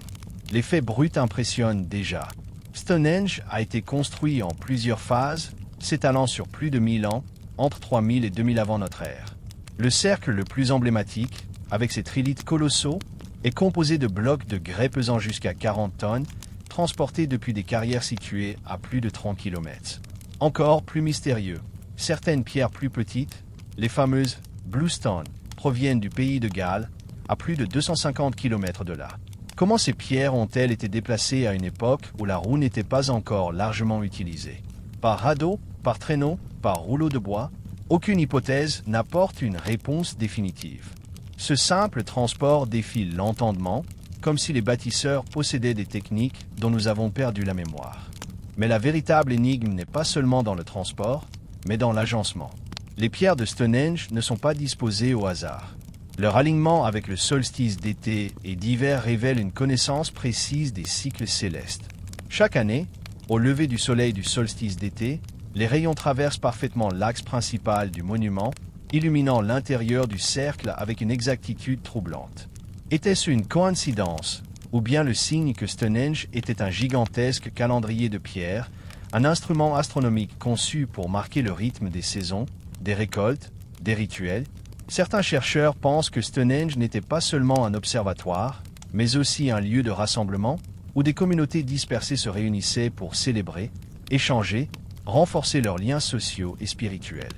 Les faits bruts impressionnent déjà. Stonehenge a été construit en plusieurs phases, s'étalant sur plus de 1000 ans, entre 3000 et 2000 avant notre ère. Le cercle le plus emblématique, avec ses trilithes colossaux, est composé de blocs de grès pesant jusqu'à 40 tonnes, transportés depuis des carrières situées à plus de 30 km. Encore plus mystérieux, certaines pierres plus petites, les fameuses Bluestone, proviennent du pays de Galles, à plus de 250 km de là. Comment ces pierres ont-elles été déplacées à une époque où la roue n'était pas encore largement utilisée? Par radeau, par traîneau, par rouleau de bois? Aucune hypothèse n'apporte une réponse définitive. Ce simple transport défie l'entendement, comme si les bâtisseurs possédaient des techniques dont nous avons perdu la mémoire. Mais la véritable énigme n'est pas seulement dans le transport, mais dans l'agencement. Les pierres de Stonehenge ne sont pas disposées au hasard. Leur alignement avec le solstice d'été et d'hiver révèle une connaissance précise des cycles célestes. Chaque année, au lever du soleil du solstice d'été, les rayons traversent parfaitement l'axe principal du monument, illuminant l'intérieur du cercle avec une exactitude troublante. Était-ce une coïncidence, ou bien le signe que Stonehenge était un gigantesque calendrier de pierre, un instrument astronomique conçu pour marquer le rythme des saisons, des récoltes, des rituels? Certains chercheurs pensent que Stonehenge n'était pas seulement un observatoire, mais aussi un lieu de rassemblement où des communautés dispersées se réunissaient pour célébrer, échanger, renforcer leurs liens sociaux et spirituels.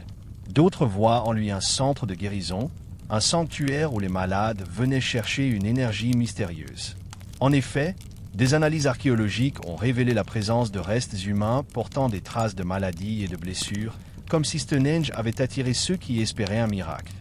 D'autres voient en lui un centre de guérison, un sanctuaire où les malades venaient chercher une énergie mystérieuse. En effet, des analyses archéologiques ont révélé la présence de restes humains portant des traces de maladies et de blessures, comme si Stonehenge avait attiré ceux qui espéraient un miracle.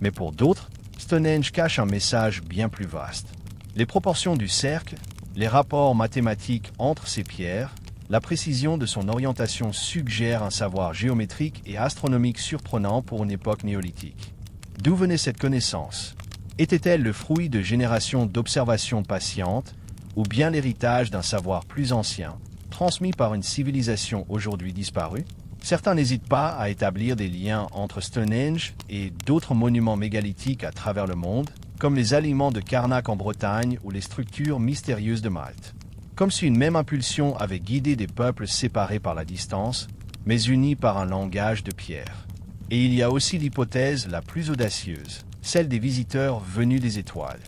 Mais pour d'autres, Stonehenge cache un message bien plus vaste. Les proportions du cercle, les rapports mathématiques entre ces pierres, la précision de son orientation suggèrent un savoir géométrique et astronomique surprenant pour une époque néolithique. D'où venait cette connaissance? Était-elle le fruit de générations d'observations patientes, ou bien l'héritage d'un savoir plus ancien, transmis par une civilisation aujourd'hui disparue? Certains n'hésitent pas à établir des liens entre Stonehenge et d'autres monuments mégalithiques à travers le monde, comme les alignements de Karnak en Bretagne ou les structures mystérieuses de Malte. Comme si une même impulsion avait guidé des peuples séparés par la distance, mais unis par un langage de pierre. Et il y a aussi l'hypothèse la plus audacieuse, celle des visiteurs venus des étoiles.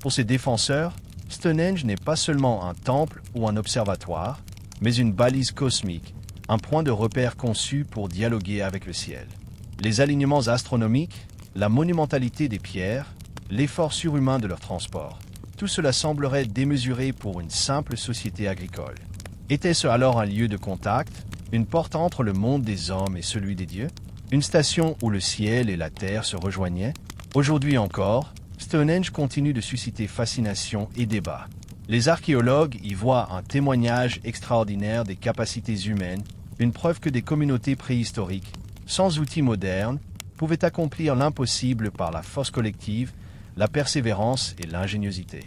Pour ces défenseurs, Stonehenge n'est pas seulement un temple ou un observatoire, mais une balise cosmique, un point de repère conçu pour dialoguer avec le ciel. Les alignements astronomiques, la monumentalité des pierres, l'effort surhumain de leur transport, tout cela semblerait démesuré pour une simple société agricole. Était-ce alors un lieu de contact, une porte entre le monde des hommes et celui des dieux? Une station où le ciel et la terre se rejoignaient? Aujourd'hui encore, Stonehenge continue de susciter fascination et débat. Les archéologues y voient un témoignage extraordinaire des capacités humaines, une preuve que des communautés préhistoriques, sans outils modernes, pouvaient accomplir l'impossible par la force collective, la persévérance et l'ingéniosité.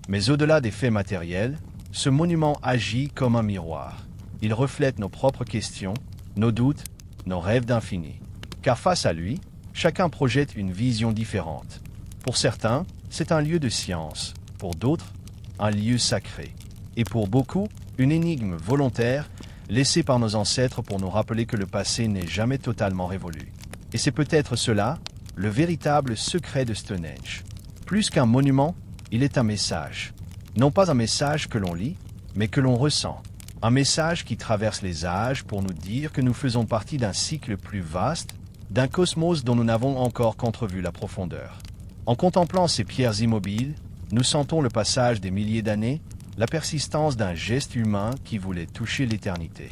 Mais au-delà des faits matériels, ce monument agit comme un miroir. Il reflète nos propres questions, nos doutes, nos rêves d'infini. Car face à lui, chacun projette une vision différente. Pour certains, c'est un lieu de science, pour d'autres, un lieu sacré, et pour beaucoup, une énigme volontaire laissée par nos ancêtres pour nous rappeler que le passé n'est jamais totalement révolu. Et c'est peut-être cela, le véritable secret de Stonehenge. Plus qu'un monument, il est un message. Non pas un message que l'on lit, mais que l'on ressent. Un message qui traverse les âges pour nous dire que nous faisons partie d'un cycle plus vaste, d'un cosmos dont nous n'avons encore qu'entrevu la profondeur. En contemplant ces pierres immobiles, nous sentons le passage des milliers d'années, la persistance d'un geste humain qui voulait toucher l'éternité.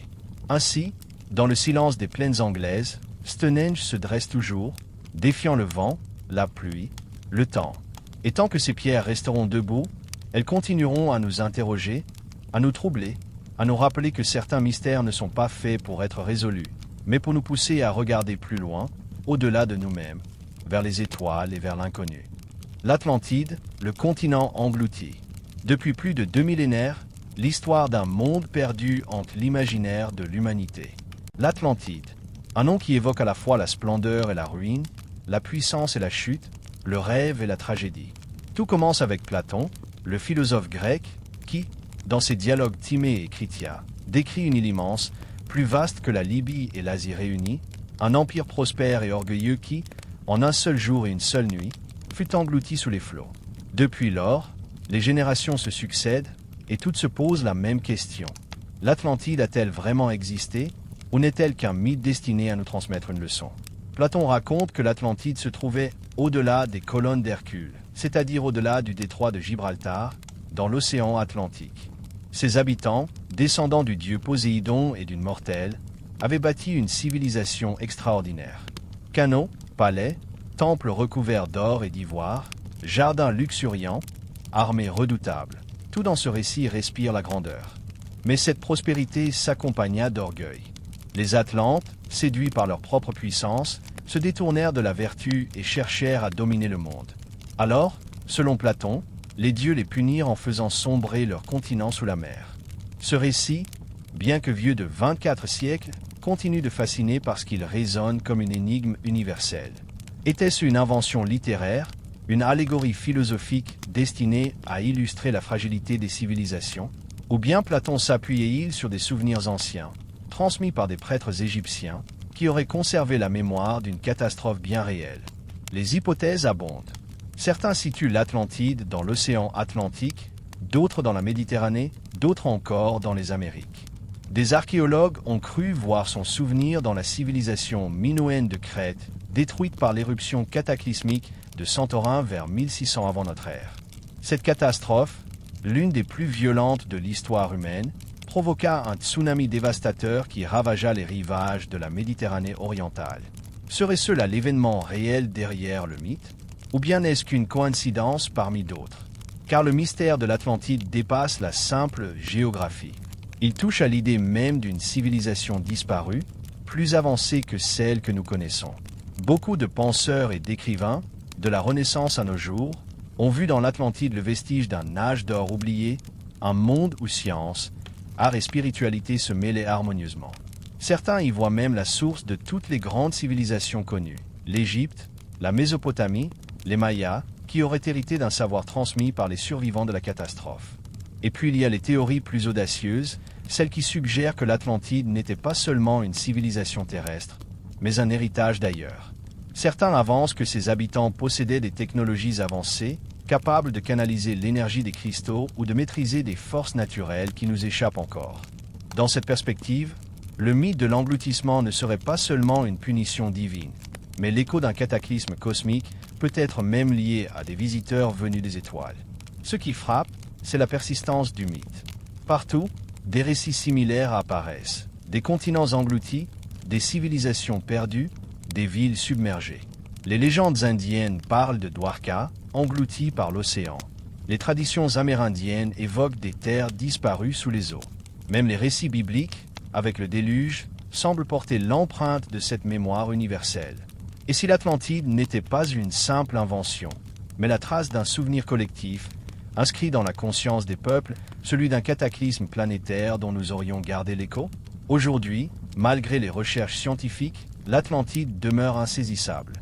Ainsi, dans le silence des plaines anglaises, Stonehenge se dresse toujours, défiant le vent, la pluie, le temps. Et tant que ces pierres resteront debout, elles continueront à nous interroger, à nous troubler, à nous rappeler que certains mystères ne sont pas faits pour être résolus, mais pour nous pousser à regarder plus loin, au-delà de nous-mêmes, vers les étoiles et vers l'inconnu. L'Atlantide, le continent englouti. Depuis plus de 2 millénaires, l'histoire d'un monde perdu entre l'imaginaire de l'humanité. L'Atlantide, un nom qui évoque à la fois la splendeur et la ruine, la puissance et la chute, le rêve et la tragédie. Tout commence avec Platon, le philosophe grec, qui, dans ses dialogues Timée et Critia, décrit une île immense, plus vaste que la Libye et l'Asie réunies, un empire prospère et orgueilleux qui, en un seul jour et une seule nuit, fut englouti sous les flots. Depuis lors, les générations se succèdent et toutes se posent la même question. L'Atlantide a-t-elle vraiment existé ou n'est-elle qu'un mythe destiné à nous transmettre une leçon? Platon raconte que l'Atlantide se trouvait au-delà des colonnes d'Hercule, c'est-à-dire au-delà du détroit de Gibraltar, dans l'océan Atlantique. Ses habitants, descendants du dieu Poséidon et d'une mortelle, avaient bâti une civilisation extraordinaire. Canaux, palais, temples recouverts d'or et d'ivoire, jardins luxuriants, armées redoutables. Tout dans ce récit respire la grandeur. Mais cette prospérité s'accompagna d'orgueil. Les Atlantes, séduits par leur propre puissance, se détournèrent de la vertu et cherchèrent à dominer le monde. Alors, selon Platon, les dieux les punirent en faisant sombrer leur continent sous la mer. Ce récit, bien que vieux de 24 siècles, continue de fasciner parce qu'il résonne comme une énigme universelle. Était-ce une invention littéraire, une allégorie philosophique destinée à illustrer la fragilité des civilisations, ou bien Platon s'appuyait-il sur des souvenirs anciens, transmis par des prêtres égyptiens, qui auraient conservé la mémoire d'une catastrophe bien réelle? Les hypothèses abondent. Certains situent l'Atlantide dans l'océan Atlantique, d'autres dans la Méditerranée, d'autres encore dans les Amériques. Des archéologues ont cru voir son souvenir dans la civilisation minoenne de Crète, détruite par l'éruption cataclysmique de Santorin vers 1600 avant notre ère. Cette catastrophe, l'une des plus violentes de l'histoire humaine, provoqua un tsunami dévastateur qui ravagea les rivages de la Méditerranée orientale. Serait-ce là l'événement réel derrière le mythe? Ou bien n'est-ce qu'une coïncidence parmi d'autres? Car le mystère de l'Atlantide dépasse la simple géographie. Il touche à l'idée même d'une civilisation disparue, plus avancée que celle que nous connaissons. Beaucoup de penseurs et d'écrivains, de la Renaissance à nos jours, ont vu dans l'Atlantide le vestige d'un âge d'or oublié, un monde où science, art et spiritualité se mêlaient harmonieusement. Certains y voient même la source de toutes les grandes civilisations connues, l'Égypte, la Mésopotamie, les Mayas, qui auraient hérité d'un savoir transmis par les survivants de la catastrophe. Et puis il y a les théories plus audacieuses, celles qui suggèrent que l'Atlantide n'était pas seulement une civilisation terrestre, mais un héritage d'ailleurs. Certains avancent que ses habitants possédaient des technologies avancées, capables de canaliser l'énergie des cristaux ou de maîtriser des forces naturelles qui nous échappent encore. Dans cette perspective, le mythe de l'engloutissement ne serait pas seulement une punition divine, mais l'écho d'un cataclysme cosmique, peut-être même lié à des visiteurs venus des étoiles. Ce qui frappe, c'est la persistance du mythe. Partout, des récits similaires apparaissent. Des continents engloutis, des civilisations perdues, des villes submergées. Les légendes indiennes parlent de Dwarka, englouti par l'océan. Les traditions amérindiennes évoquent des terres disparues sous les eaux. Même les récits bibliques, avec le déluge, semblent porter l'empreinte de cette mémoire universelle. Et si l'Atlantide n'était pas une simple invention, mais la trace d'un souvenir collectif, inscrit dans la conscience des peuples, celui d'un cataclysme planétaire dont nous aurions gardé l'écho? Aujourd'hui, malgré les recherches scientifiques, l'Atlantide demeure insaisissable.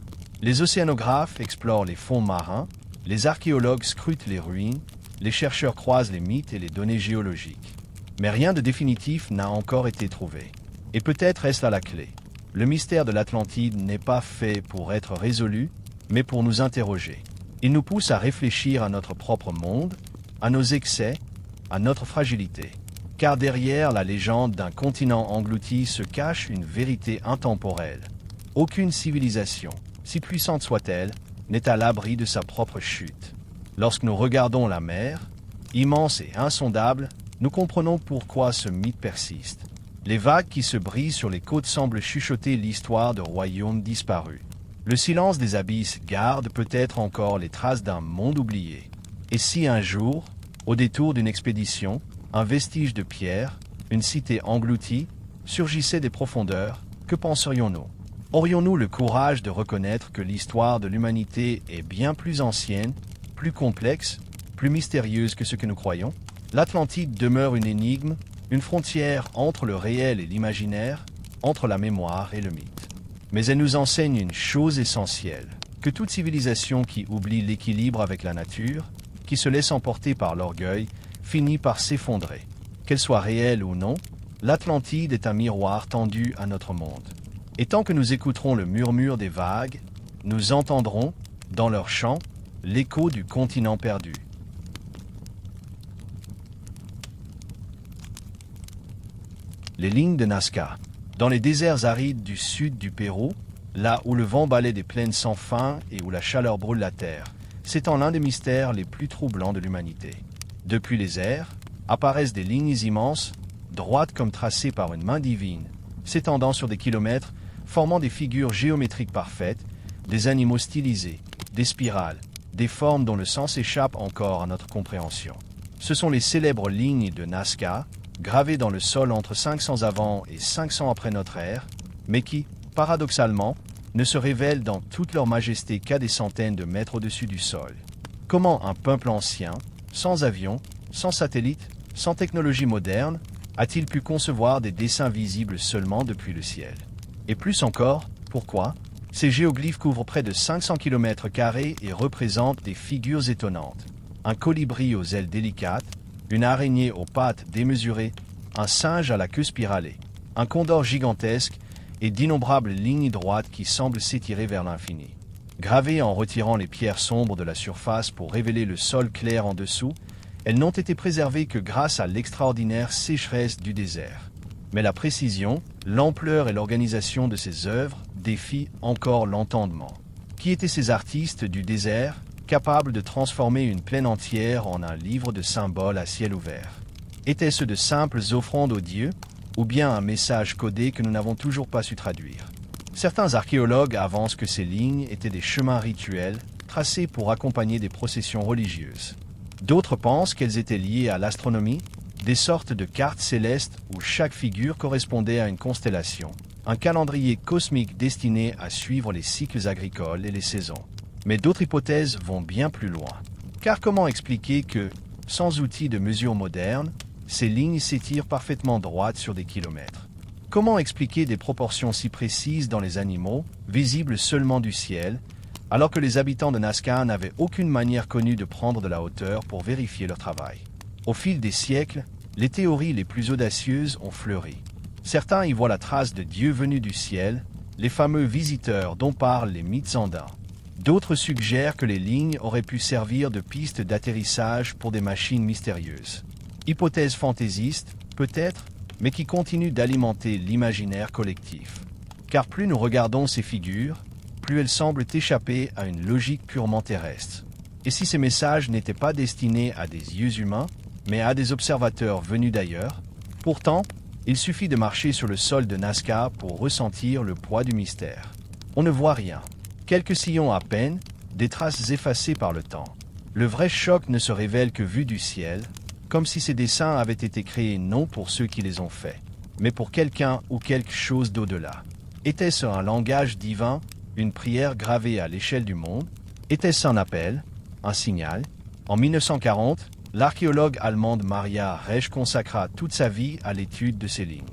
Les océanographes explorent les fonds marins, les archéologues scrutent les ruines, les chercheurs croisent les mythes et les données géologiques. Mais rien de définitif n'a encore été trouvé. Et peut-être est-ce là la clé. Le mystère de l'Atlantide n'est pas fait pour être résolu, mais pour nous interroger. Il nous pousse à réfléchir à notre propre monde, à nos excès, à notre fragilité. Car derrière la légende d'un continent englouti se cache une vérité intemporelle. Aucune civilisation, si puissante soit-elle, n'est à l'abri de sa propre chute. Lorsque nous regardons la mer, immense et insondable, nous comprenons pourquoi ce mythe persiste. Les vagues qui se brisent sur les côtes semblent chuchoter l'histoire de royaumes disparus. Le silence des abysses garde peut-être encore les traces d'un monde oublié. Et si un jour, au détour d'une expédition, un vestige de pierre, une cité engloutie, surgissait des profondeurs, que penserions-nous? Aurions-nous le courage de reconnaître que l'histoire de l'humanité est bien plus ancienne, plus complexe, plus mystérieuse que ce que nous croyons? L'Atlantide demeure une énigme, une frontière entre le réel et l'imaginaire, entre la mémoire et le mythe. Mais elle nous enseigne une chose essentielle, que toute civilisation qui oublie l'équilibre avec la nature, qui se laisse emporter par l'orgueil, finit par s'effondrer. Qu'elle soit réelle ou non, l'Atlantide est un miroir tendu à notre monde. Et tant que nous écouterons le murmure des vagues, nous entendrons, dans leur chant, l'écho du continent perdu. Les lignes de Nazca. Dans les déserts arides du sud du Pérou, là où le vent balaie des plaines sans fin et où la chaleur brûle la terre, s'étend l'un des mystères les plus troublants de l'humanité. Depuis les airs, apparaissent des lignes immenses, droites comme tracées par une main divine, s'étendant sur des kilomètres, formant des figures géométriques parfaites, des animaux stylisés, des spirales, des formes dont le sens échappe encore à notre compréhension. Ce sont les célèbres lignes de Nazca, gravées dans le sol entre 500 avant et 500 après notre ère, mais qui, paradoxalement, ne se révèlent dans toute leur majesté qu'à des centaines de mètres au-dessus du sol. Comment un peuple ancien, sans avion, sans satellite, sans technologie moderne, a-t-il pu concevoir des dessins visibles seulement depuis le ciel? Et plus encore, pourquoi? Ces géoglyphes couvrent près de 500 km² et représentent des figures étonnantes. Un colibri aux ailes délicates, une araignée aux pattes démesurées, un singe à la queue spiralée, un condor gigantesque et d'innombrables lignes droites qui semblent s'étirer vers l'infini. Gravées en retirant les pierres sombres de la surface pour révéler le sol clair en dessous, elles n'ont été préservées que grâce à l'extraordinaire sécheresse du désert. Mais la précision, l'ampleur et l'organisation de ces œuvres défient encore l'entendement. Qui étaient ces artistes du désert, capables de transformer une plaine entière en un livre de symboles à ciel ouvert? Étaient-ce de simples offrandes aux dieux, ou bien un message codé que nous n'avons toujours pas su traduire? Certains archéologues avancent que ces lignes étaient des chemins rituels, tracés pour accompagner des processions religieuses. D'autres pensent qu'elles étaient liées à l'astronomie, des sortes de cartes célestes où chaque figure correspondait à une constellation, un calendrier cosmique destiné à suivre les cycles agricoles et les saisons. Mais d'autres hypothèses vont bien plus loin. Car comment expliquer que, sans outils de mesure modernes, ces lignes s'étirent parfaitement droites sur des kilomètres? Comment expliquer des proportions si précises dans les animaux, visibles seulement du ciel, alors que les habitants de Nazca n'avaient aucune manière connue de prendre de la hauteur pour vérifier leur travail? Au fil des siècles, les théories les plus audacieuses ont fleuri. Certains y voient la trace de dieux venus du ciel, les fameux visiteurs dont parlent les mythes andins. D'autres suggèrent que les lignes auraient pu servir de piste d'atterrissage pour des machines mystérieuses. Hypothèse fantaisiste, peut-être, mais qui continue d'alimenter l'imaginaire collectif. Car plus nous regardons ces figures, plus elles semblent échapper à une logique purement terrestre. Et si ces messages n'étaient pas destinés à des yeux humains, mais à des observateurs venus d'ailleurs? Pourtant, il suffit de marcher sur le sol de Nazca pour ressentir le poids du mystère. On ne voit rien. Quelques sillons à peine, des traces effacées par le temps. Le vrai choc ne se révèle que vu du ciel, comme si ces dessins avaient été créés non pour ceux qui les ont faits, mais pour quelqu'un ou quelque chose d'au-delà. Était-ce un langage divin, une prière gravée à l'échelle du monde? Était-ce un appel, un signal? En 1940, l'archéologue allemande Maria Reisch consacra toute sa vie à l'étude de ces lignes.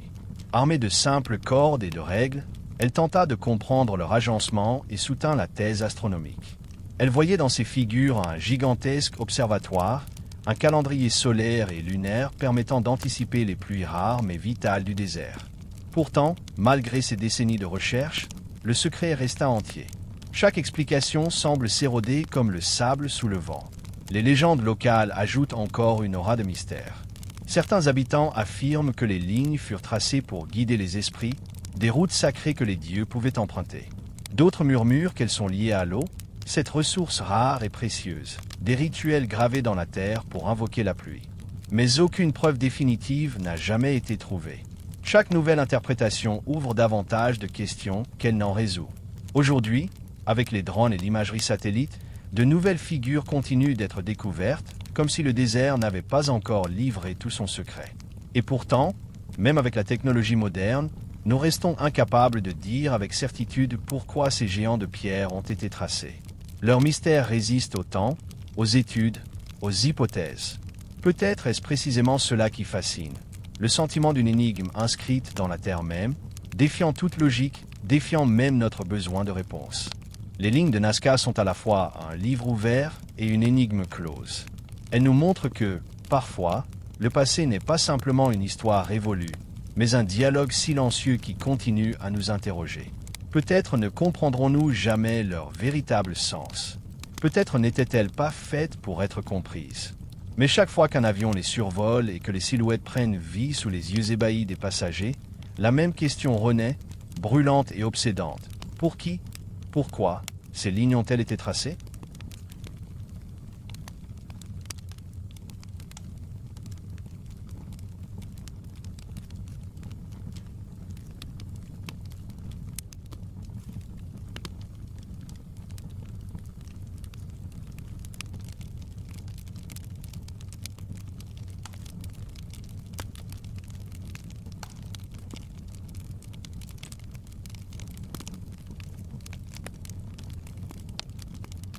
Armée de simples cordes et de règles, Elle tenta de comprendre leur agencement et soutint la thèse astronomique. Elle voyait dans ces figures un gigantesque observatoire, un calendrier solaire et lunaire permettant d'anticiper les pluies rares mais vitales du désert. Pourtant, malgré ces décennies de recherche, le secret resta entier. Chaque explication semble s'éroder comme le sable sous le vent. Les légendes locales ajoutent encore une aura de mystère. Certains habitants affirment que les lignes furent tracées pour guider les esprits, des routes sacrées que les dieux pouvaient emprunter. D'autres murmurent qu'elles sont liées à l'eau, cette ressource rare et précieuse, des rituels gravés dans la terre pour invoquer la pluie. Mais aucune preuve définitive n'a jamais été trouvée. Chaque nouvelle interprétation ouvre davantage de questions qu'elle n'en résout. Aujourd'hui, avec les drones et l'imagerie satellite, de nouvelles figures continuent d'être découvertes, comme si le désert n'avait pas encore livré tout son secret. Et pourtant, même avec la technologie moderne, nous restons incapables de dire avec certitude pourquoi ces géants de pierre ont été tracés. Leur mystère résiste au temps, aux études, aux hypothèses. Peut-être est-ce précisément cela qui fascine. Le sentiment d'une énigme inscrite dans la terre même, défiant toute logique, défiant même notre besoin de réponse. Les lignes de Nazca sont à la fois un livre ouvert et une énigme close. Elles nous montrent que, parfois, le passé n'est pas simplement une histoire révolue, mais un dialogue silencieux qui continue à nous interroger. Peut-être ne comprendrons-nous jamais leur véritable sens. Peut-être n'étaient-elles pas faites pour être comprises. Mais chaque fois qu'un avion les survole et que les silhouettes prennent vie sous les yeux ébahis des passagers, la même question renaît, brûlante et obsédante. Pour qui ? Pourquoi ces lignes ont-elles été tracées ?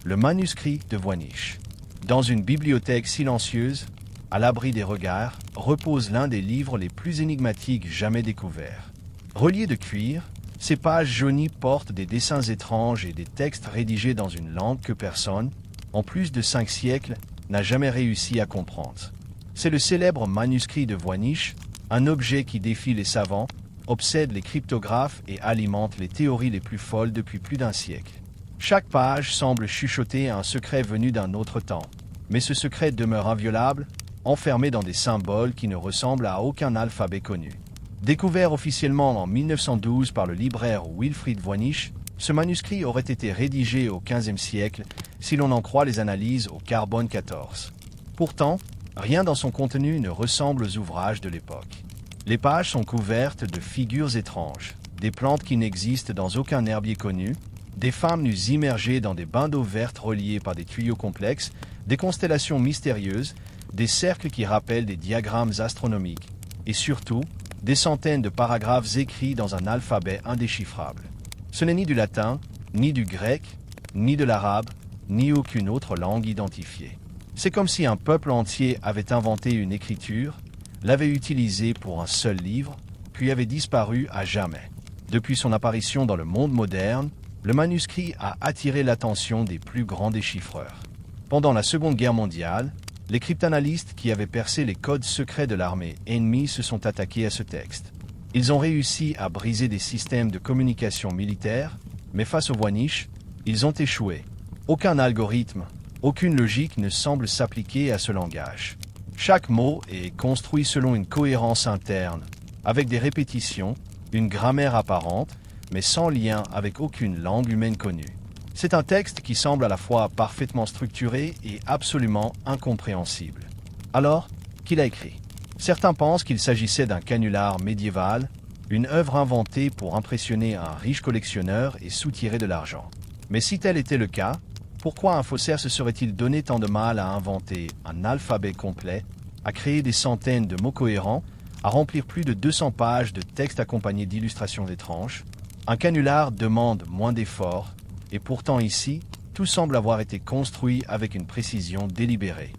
Le manuscrit de Voynich. Dans une bibliothèque silencieuse, à l'abri des regards, repose l'un des livres les plus énigmatiques jamais découverts. Reliés de cuir, ces pages jaunies portent des dessins étranges et des textes rédigés dans une langue que personne, en plus de 5 siècles, n'a jamais réussi à comprendre. C'est le célèbre manuscrit de Voynich, un objet qui défie les savants, obsède les cryptographes et alimente les théories les plus folles depuis plus d'un siècle. Chaque page semble chuchoter un secret venu d'un autre temps, mais ce secret demeure inviolable, enfermé dans des symboles qui ne ressemblent à aucun alphabet connu. Découvert officiellement en 1912 par le libraire Wilfried Voynich, ce manuscrit aurait été rédigé au XVe siècle si l'on en croit les analyses au carbone 14. Pourtant, rien dans son contenu ne ressemble aux ouvrages de l'époque. Les pages sont couvertes de figures étranges, des plantes qui n'existent dans aucun herbier connu, des femmes nues immergées dans des bains d'eau verte reliés par des tuyaux complexes, des constellations mystérieuses, des cercles qui rappellent des diagrammes astronomiques, et surtout, des centaines de paragraphes écrits dans un alphabet indéchiffrable. Ce n'est ni du latin, ni du grec, ni de l'arabe, ni aucune autre langue identifiée. C'est comme si un peuple entier avait inventé une écriture, l'avait utilisée pour un seul livre, puis avait disparu à jamais. Depuis son apparition dans le monde moderne, le manuscrit a attiré l'attention des plus grands déchiffreurs. Pendant la Seconde Guerre mondiale, les cryptanalystes qui avaient percé les codes secrets de l'armée ennemie se sont attaqués à ce texte. Ils ont réussi à briser des systèmes de communication militaires, mais face au Voynich, ils ont échoué. Aucun algorithme, aucune logique ne semble s'appliquer à ce langage. Chaque mot est construit selon une cohérence interne, avec des répétitions, une grammaire apparente, mais sans lien avec aucune langue humaine connue. C'est un texte qui semble à la fois parfaitement structuré et absolument incompréhensible. Alors, qui l'a écrit ? Certains pensent qu'il s'agissait d'un canular médiéval, une œuvre inventée pour impressionner un riche collectionneur et soutirer de l'argent. Mais si tel était le cas, pourquoi un faussaire se serait-il donné tant de mal à inventer un alphabet complet, à créer des centaines de mots cohérents, à remplir plus de 200 pages de textes accompagnés d'illustrations étranges ? Un canular demande moins d'efforts, et pourtant ici, tout semble avoir été construit avec une précision délibérée.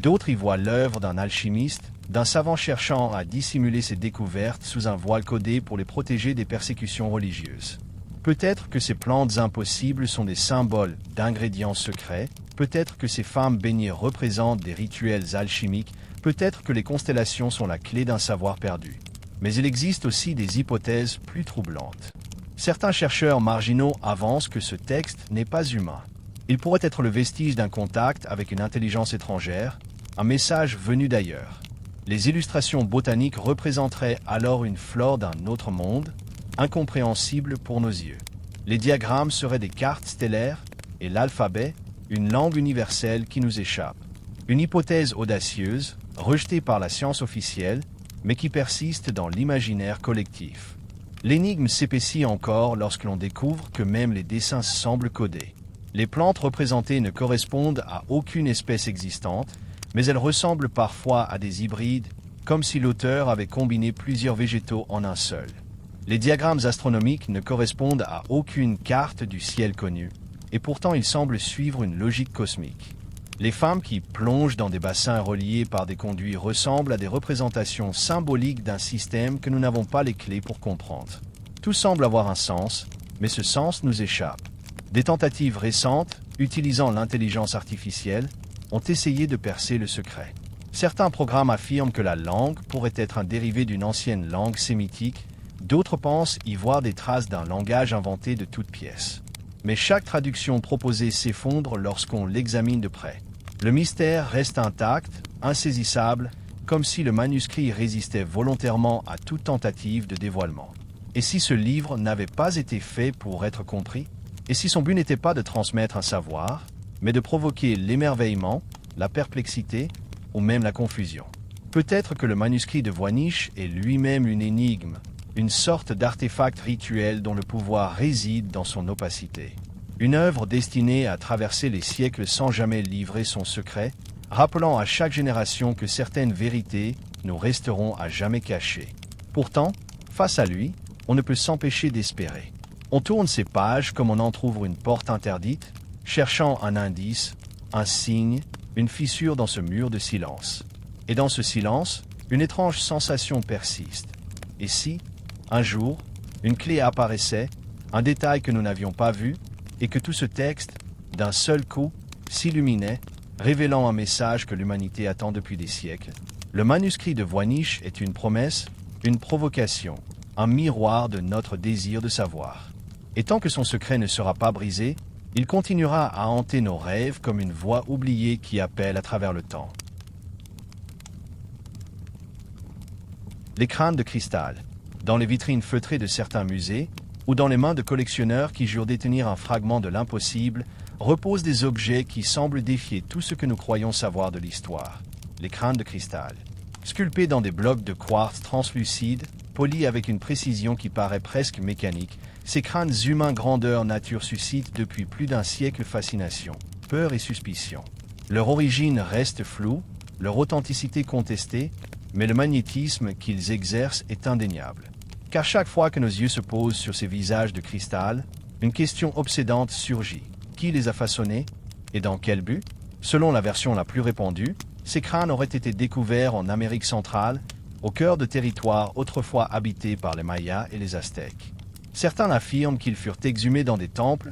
D'autres y voient l'œuvre d'un alchimiste, d'un savant cherchant à dissimuler ses découvertes sous un voile codé pour les protéger des persécutions religieuses. Peut-être que ces plantes impossibles sont des symboles d'ingrédients secrets, peut-être que ces femmes baignées représentent des rituels alchimiques, peut-être que les constellations sont la clé d'un savoir perdu. Mais il existe aussi des hypothèses plus troublantes. Certains chercheurs marginaux avancent que ce texte n'est pas humain. Il pourrait être le vestige d'un contact avec une intelligence étrangère, un message venu d'ailleurs. Les illustrations botaniques représenteraient alors une flore d'un autre monde, incompréhensible pour nos yeux. Les diagrammes seraient des cartes stellaires et l'alphabet, une langue universelle qui nous échappe. Une hypothèse audacieuse, rejetée par la science officielle, mais qui persiste dans l'imaginaire collectif. L'énigme s'épaissit encore lorsque l'on découvre que même les dessins semblent codés. Les plantes représentées ne correspondent à aucune espèce existante, mais elles ressemblent parfois à des hybrides, comme si l'auteur avait combiné plusieurs végétaux en un seul. Les diagrammes astronomiques ne correspondent à aucune carte du ciel connue, et pourtant ils semblent suivre une logique cosmique. Les femmes qui plongent dans des bassins reliés par des conduits ressemblent à des représentations symboliques d'un système que nous n'avons pas les clés pour comprendre. Tout semble avoir un sens, mais ce sens nous échappe. Des tentatives récentes, utilisant l'intelligence artificielle, ont essayé de percer le secret. Certains programmes affirment que la langue pourrait être un dérivé d'une ancienne langue sémitique, d'autres pensent y voir des traces d'un langage inventé de toutes pièces. Mais chaque traduction proposée s'effondre lorsqu'on l'examine de près. Le mystère reste intact, insaisissable, comme si le manuscrit résistait volontairement à toute tentative de dévoilement. Et si ce livre n'avait pas été fait pour être compris? Et si son but n'était pas de transmettre un savoir, mais de provoquer l'émerveillement, la perplexité ou même la confusion? Peut-être que le manuscrit de Voynich est lui-même une énigme, une sorte d'artefact rituel dont le pouvoir réside dans son opacité. Une œuvre destinée à traverser les siècles sans jamais livrer son secret, rappelant à chaque génération que certaines vérités nous resteront à jamais cachées. Pourtant, face à lui, on ne peut s'empêcher d'espérer. On tourne ces pages comme on entr'ouvre une porte interdite, cherchant un indice, un signe, une fissure dans ce mur de silence. Et dans ce silence, une étrange sensation persiste. Et si, un jour, une clé apparaissait, un détail que nous n'avions pas vu, et que tout ce texte, d'un seul coup, s'illuminait, révélant un message que l'humanité attend depuis des siècles? Le manuscrit de Voynich est une promesse, une provocation, un miroir de notre désir de savoir. Et tant que son secret ne sera pas brisé, il continuera à hanter nos rêves comme une voix oubliée qui appelle à travers le temps. Les crânes de cristal. Dans les vitrines feutrées de certains musées, ou dans les mains de collectionneurs qui jurent détenir un fragment de l'impossible, reposent des objets qui semblent défier tout ce que nous croyons savoir de l'histoire. Les crânes de cristal. Sculptés dans des blocs de quartz translucides, polis avec une précision qui paraît presque mécanique, ces crânes humains grandeur nature suscitent depuis plus d'un siècle fascination, peur et suspicion. Leur origine reste floue, leur authenticité contestée, mais le magnétisme qu'ils exercent est indéniable. Car chaque fois que nos yeux se posent sur ces visages de cristal, une question obsédante surgit. Qui les a façonnés? Et dans quel but? Selon la version la plus répandue, ces crânes auraient été découverts en Amérique centrale, au cœur de territoires autrefois habités par les Mayas et les Aztèques. Certains affirment qu'ils furent exhumés dans des temples,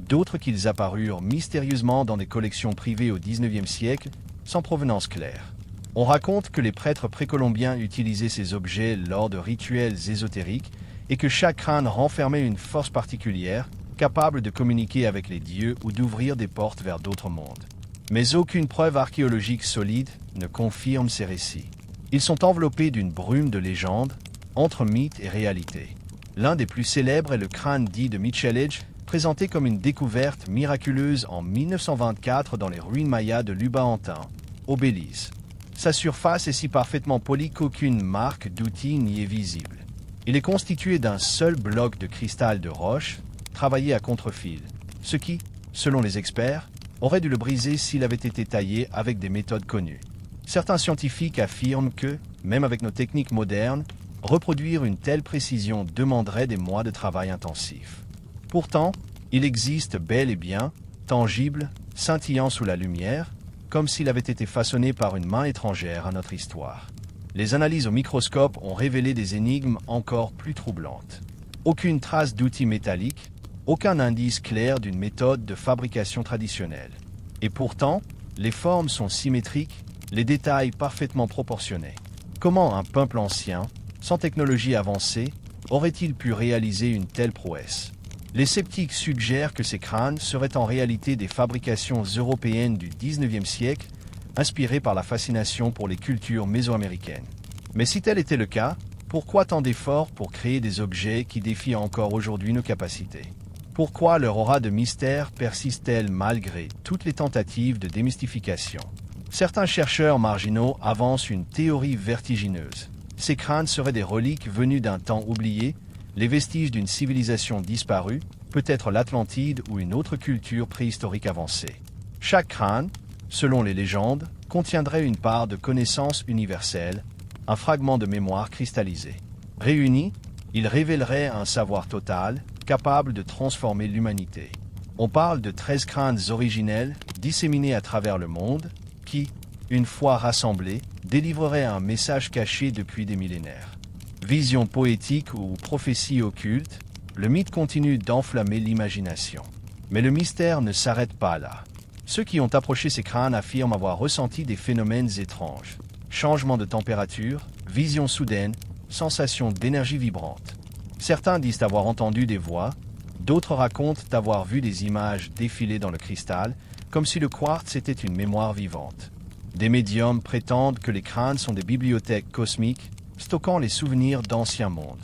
d'autres qu'ils apparurent mystérieusement dans des collections privées au XIXe siècle, sans provenance claire. On raconte que les prêtres précolombiens utilisaient ces objets lors de rituels ésotériques et que chaque crâne renfermait une force particulière, capable de communiquer avec les dieux ou d'ouvrir des portes vers d'autres mondes. Mais aucune preuve archéologique solide ne confirme ces récits. Ils sont enveloppés d'une brume de légendes, entre mythe et réalité. L'un des plus célèbres est le crâne dit de Michelage, présenté comme une découverte miraculeuse en 1924 dans les ruines mayas de Lubaantin, au Belize. Sa surface est si parfaitement polie qu'aucune marque d'outil n'y est visible. Il est constitué d'un seul bloc de cristal de roche, travaillé à contre-fil, ce qui, selon les experts, aurait dû le briser s'il avait été taillé avec des méthodes connues. Certains scientifiques affirment que, même avec nos techniques modernes, reproduire une telle précision demanderait des mois de travail intensif. Pourtant, il existe bel et bien, tangible, scintillant sous la lumière, comme s'il avait été façonné par une main étrangère à notre histoire. Les analyses au microscope ont révélé des énigmes encore plus troublantes. Aucune trace d'outil métallique, Aucun indice clair d'une méthode de fabrication traditionnelle. Et pourtant, les formes sont symétriques, les détails parfaitement proportionnés. Comment un peuple ancien, sans technologie avancée, aurait-il pu réaliser une telle prouesse? Les sceptiques suggèrent que ces crânes seraient en réalité des fabrications européennes du XIXe siècle, inspirées par la fascination pour les cultures mésoaméricaines. Mais si tel était le cas, pourquoi tant d'efforts pour créer des objets qui défient encore aujourd'hui nos capacités? Pourquoi leur aura de mystère persiste-t-elle malgré toutes les tentatives de démystification? Certains chercheurs marginaux avancent une théorie vertigineuse. Ces crânes seraient des reliques venues d'un temps oublié, les vestiges d'une civilisation disparue, peut-être l'Atlantide ou une autre culture préhistorique avancée. Chaque crâne, selon les légendes, contiendrait une part de connaissance universelle, un fragment de mémoire cristallisé. Réunis, ils révéleraient un savoir total, capable de transformer l'humanité. On parle de 13 crânes originels, disséminés à travers le monde, qui, une fois rassemblés, délivreraient un message caché depuis des millénaires. Vision poétique ou prophétie occulte, le mythe continue d'enflammer l'imagination. Mais le mystère ne s'arrête pas là. Ceux qui ont approché ces crânes affirment avoir ressenti des phénomènes étranges. Changement de température, vision soudaine, sensation d'énergie vibrante. Certains disent avoir entendu des voix, d'autres racontent avoir vu des images défiler dans le cristal, comme si le quartz était une mémoire vivante. Des médiums prétendent que les crânes sont des bibliothèques cosmiques, stockant les souvenirs d'anciens mondes.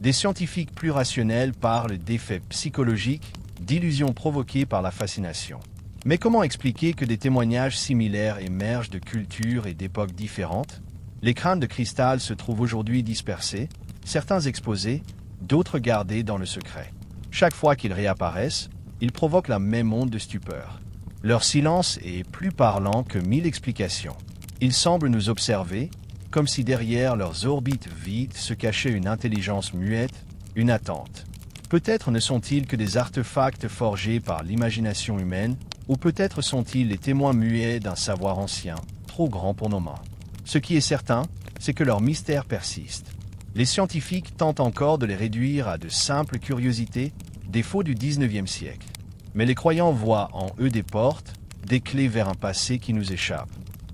Des scientifiques plus rationnels parlent d'effets psychologiques, d'illusions provoquées par la fascination. Mais comment expliquer que des témoignages similaires émergent de cultures et d'époques différentes? Les crânes de cristal se trouvent aujourd'hui dispersés, certains exposés, d'autres gardés dans le secret. Chaque fois qu'ils réapparaissent, ils provoquent la même onde de stupeur. Leur silence est plus parlant que 1000 explications. Ils semblent nous observer, comme si derrière leurs orbites vides se cachait une intelligence muette, une attente. Peut-être ne sont-ils que des artefacts forgés par l'imagination humaine, ou peut-être sont-ils les témoins muets d'un savoir ancien, trop grand pour nos mains. Ce qui est certain, c'est que leur mystère persiste. Les scientifiques tentent encore de les réduire à de simples curiosités, défauts du XIXe siècle. Mais les croyants voient en eux des portes, des clés vers un passé qui nous échappe.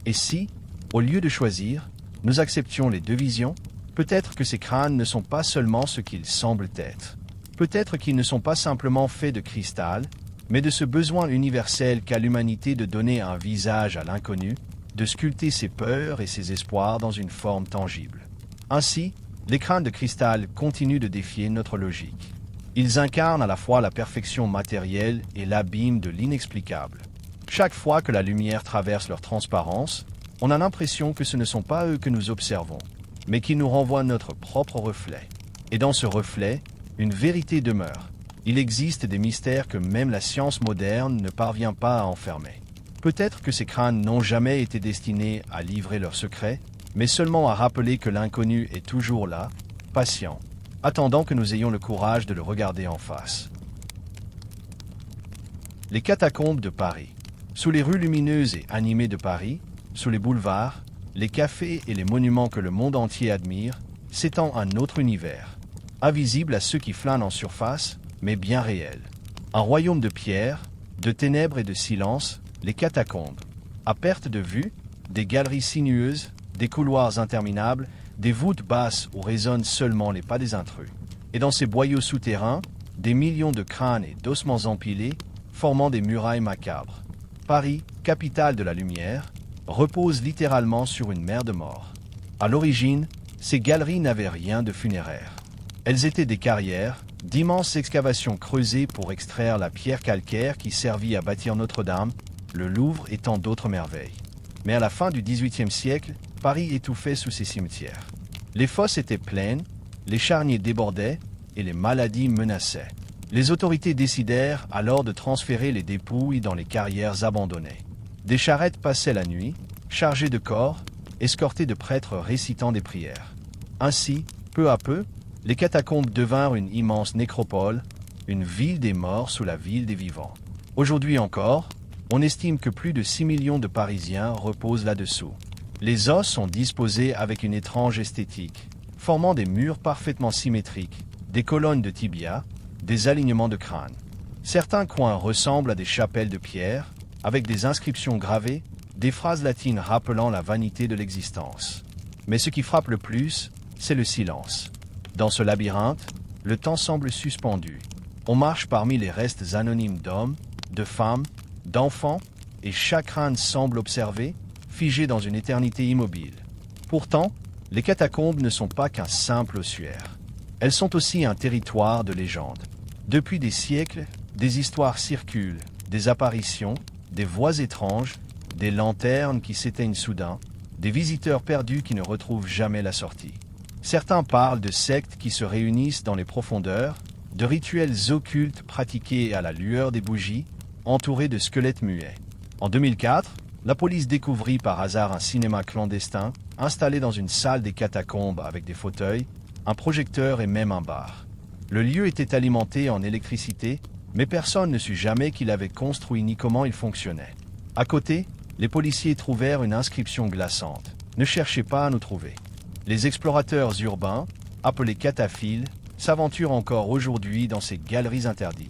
Et si, au lieu de choisir, nous acceptions les deux visions, peut-être que ces crânes ne sont pas seulement ce qu'ils semblent être. Peut-être qu'ils ne sont pas simplement faits de cristal, mais de ce besoin universel qu'a l'humanité de donner un visage à l'inconnu, de sculpter ses peurs et ses espoirs dans une forme tangible. Ainsi, les crânes de cristal continuent de défier notre logique. Ils incarnent à la fois la perfection matérielle et l'abîme de l'inexplicable. Chaque fois que la lumière traverse leur transparence, on a l'impression que ce ne sont pas eux que nous observons, mais qu'ils nous renvoient notre propre reflet. Et dans ce reflet, une vérité demeure. Il existe des mystères que même la science moderne ne parvient pas à enfermer. Peut-être que ces crânes n'ont jamais été destinés à livrer leurs secrets, mais seulement à rappeler que l'inconnu est toujours là, patient, attendant que nous ayons le courage de le regarder en face. Les catacombes de Paris. Sous les rues lumineuses et animées de Paris, sous les boulevards, les cafés et les monuments que le monde entier admire, s'étend un autre univers, invisible à ceux qui flânent en surface, mais bien réel. Un royaume de pierre, de ténèbres et de silence, les catacombes. À perte de vue, des galeries sinueuses, des couloirs interminables, des voûtes basses où résonnent seulement les pas des intrus. Et dans ces boyaux souterrains, des millions de crânes et d'ossements empilés, formant des murailles macabres. Paris, capitale de la lumière, repose littéralement sur une mer de mort. À l'origine, ces galeries n'avaient rien de funéraire. Elles étaient des carrières, d'immenses excavations creusées pour extraire la pierre calcaire qui servit à bâtir Notre-Dame, le Louvre et tant d'autres merveilles. Mais à la fin du XVIIIe siècle, Paris étouffait sous ces cimetières. Les fosses étaient pleines, les charniers débordaient et les maladies menaçaient. Les autorités décidèrent alors de transférer les dépouilles dans les carrières abandonnées. Des charrettes passaient la nuit, chargées de corps, escortées de prêtres récitant des prières. Ainsi, peu à peu, les catacombes devinrent une immense nécropole, une ville des morts sous la ville des vivants. Aujourd'hui encore, on estime que plus de 6 millions de Parisiens reposent là-dessous. Les os sont disposés avec une étrange esthétique, formant des murs parfaitement symétriques, des colonnes de tibia, des alignements de crâne. Certains coins ressemblent à des chapelles de pierre, avec des inscriptions gravées, des phrases latines rappelant la vanité de l'existence. Mais ce qui frappe le plus, c'est le silence. Dans ce labyrinthe, le temps semble suspendu. On marche parmi les restes anonymes d'hommes, de femmes, d'enfants, et chaque crâne semble observé, figé dans une éternité immobile. Pourtant, les catacombes ne sont pas qu'un simple ossuaire. Elles sont aussi un territoire de légende. Depuis des siècles, des histoires circulent, des apparitions, des voix étranges, des lanternes qui s'éteignent soudain, des visiteurs perdus qui ne retrouvent jamais la sortie. Certains parlent de sectes qui se réunissent dans les profondeurs, de rituels occultes pratiqués à la lueur des bougies, entourés de squelettes muets. En 2004, la police découvrit par hasard un cinéma clandestin, installé dans une salle des catacombes avec des fauteuils, un projecteur et même un bar. Le lieu était alimenté en électricité, mais personne ne sut jamais qui l'avait construit ni comment il fonctionnait. À côté, les policiers trouvèrent une inscription glaçante. « Ne cherchez pas à nous trouver ». Les explorateurs urbains, appelés cataphiles, s'aventurent encore aujourd'hui dans ces galeries interdites.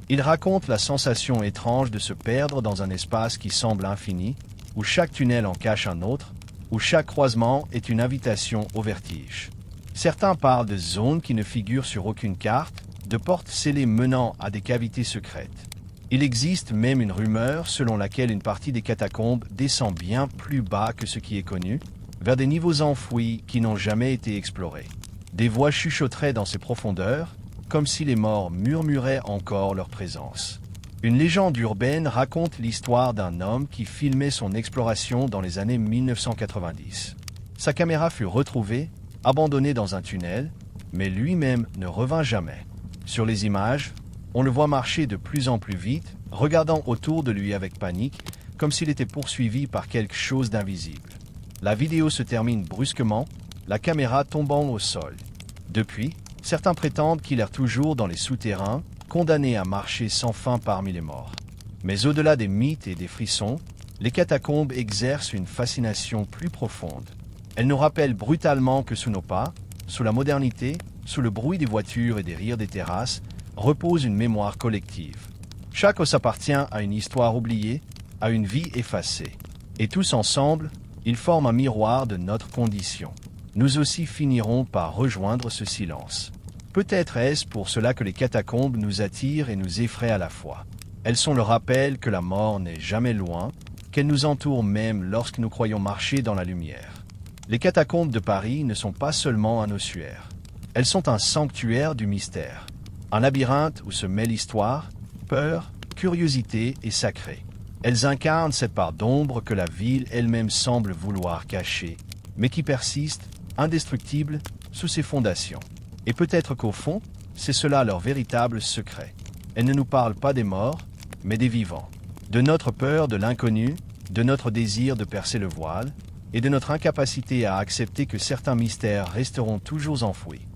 Ils racontent la sensation étrange de se perdre dans un espace qui semble infini, où chaque tunnel en cache un autre, où chaque croisement est une invitation au vertige. Certains parlent de zones qui ne figurent sur aucune carte, de portes scellées menant à des cavités secrètes. Il existe même une rumeur selon laquelle une partie des catacombes descend bien plus bas que ce qui est connu, vers des niveaux enfouis qui n'ont jamais été explorés. Des voix chuchoteraient dans ces profondeurs, comme si les morts murmuraient encore leur présence. Une légende urbaine raconte l'histoire d'un homme qui filmait son exploration dans les années 1990. Sa caméra fut retrouvée, abandonnée dans un tunnel, mais lui-même ne revint jamais. Sur les images, on le voit marcher de plus en plus vite, regardant autour de lui avec panique, comme s'il était poursuivi par quelque chose d'invisible. La vidéo se termine brusquement, la caméra tombant au sol. Depuis, certains prétendent qu'il erre toujours dans les souterrains, condamné à marcher sans fin parmi les morts. Mais au-delà des mythes et des frissons, les catacombes exercent une fascination plus profonde. Elles nous rappellent brutalement que sous nos pas, sous la modernité, sous le bruit des voitures et des rires des terrasses, repose une mémoire collective. Chaque os appartient à une histoire oubliée, à une vie effacée. Et tous ensemble, ils forment un miroir de notre condition. Nous aussi finirons par rejoindre ce silence. Peut-être est-ce pour cela que les catacombes nous attirent et nous effraient à la fois. Elles sont le rappel que la mort n'est jamais loin, qu'elle nous entoure même lorsque nous croyons marcher dans la lumière. Les catacombes de Paris ne sont pas seulement un ossuaire. Elles sont un sanctuaire du mystère. Un labyrinthe où se mêlent l'histoire, peur, curiosité et sacré. Elles incarnent cette part d'ombre que la ville elle-même semble vouloir cacher, mais qui persiste, indestructible, sous ses fondations. Et peut-être qu'au fond, c'est cela leur véritable secret. Elles ne nous parlent pas des morts, mais des vivants. De notre peur de l'inconnu, de notre désir de percer le voile, et de notre incapacité à accepter que certains mystères resteront toujours enfouis.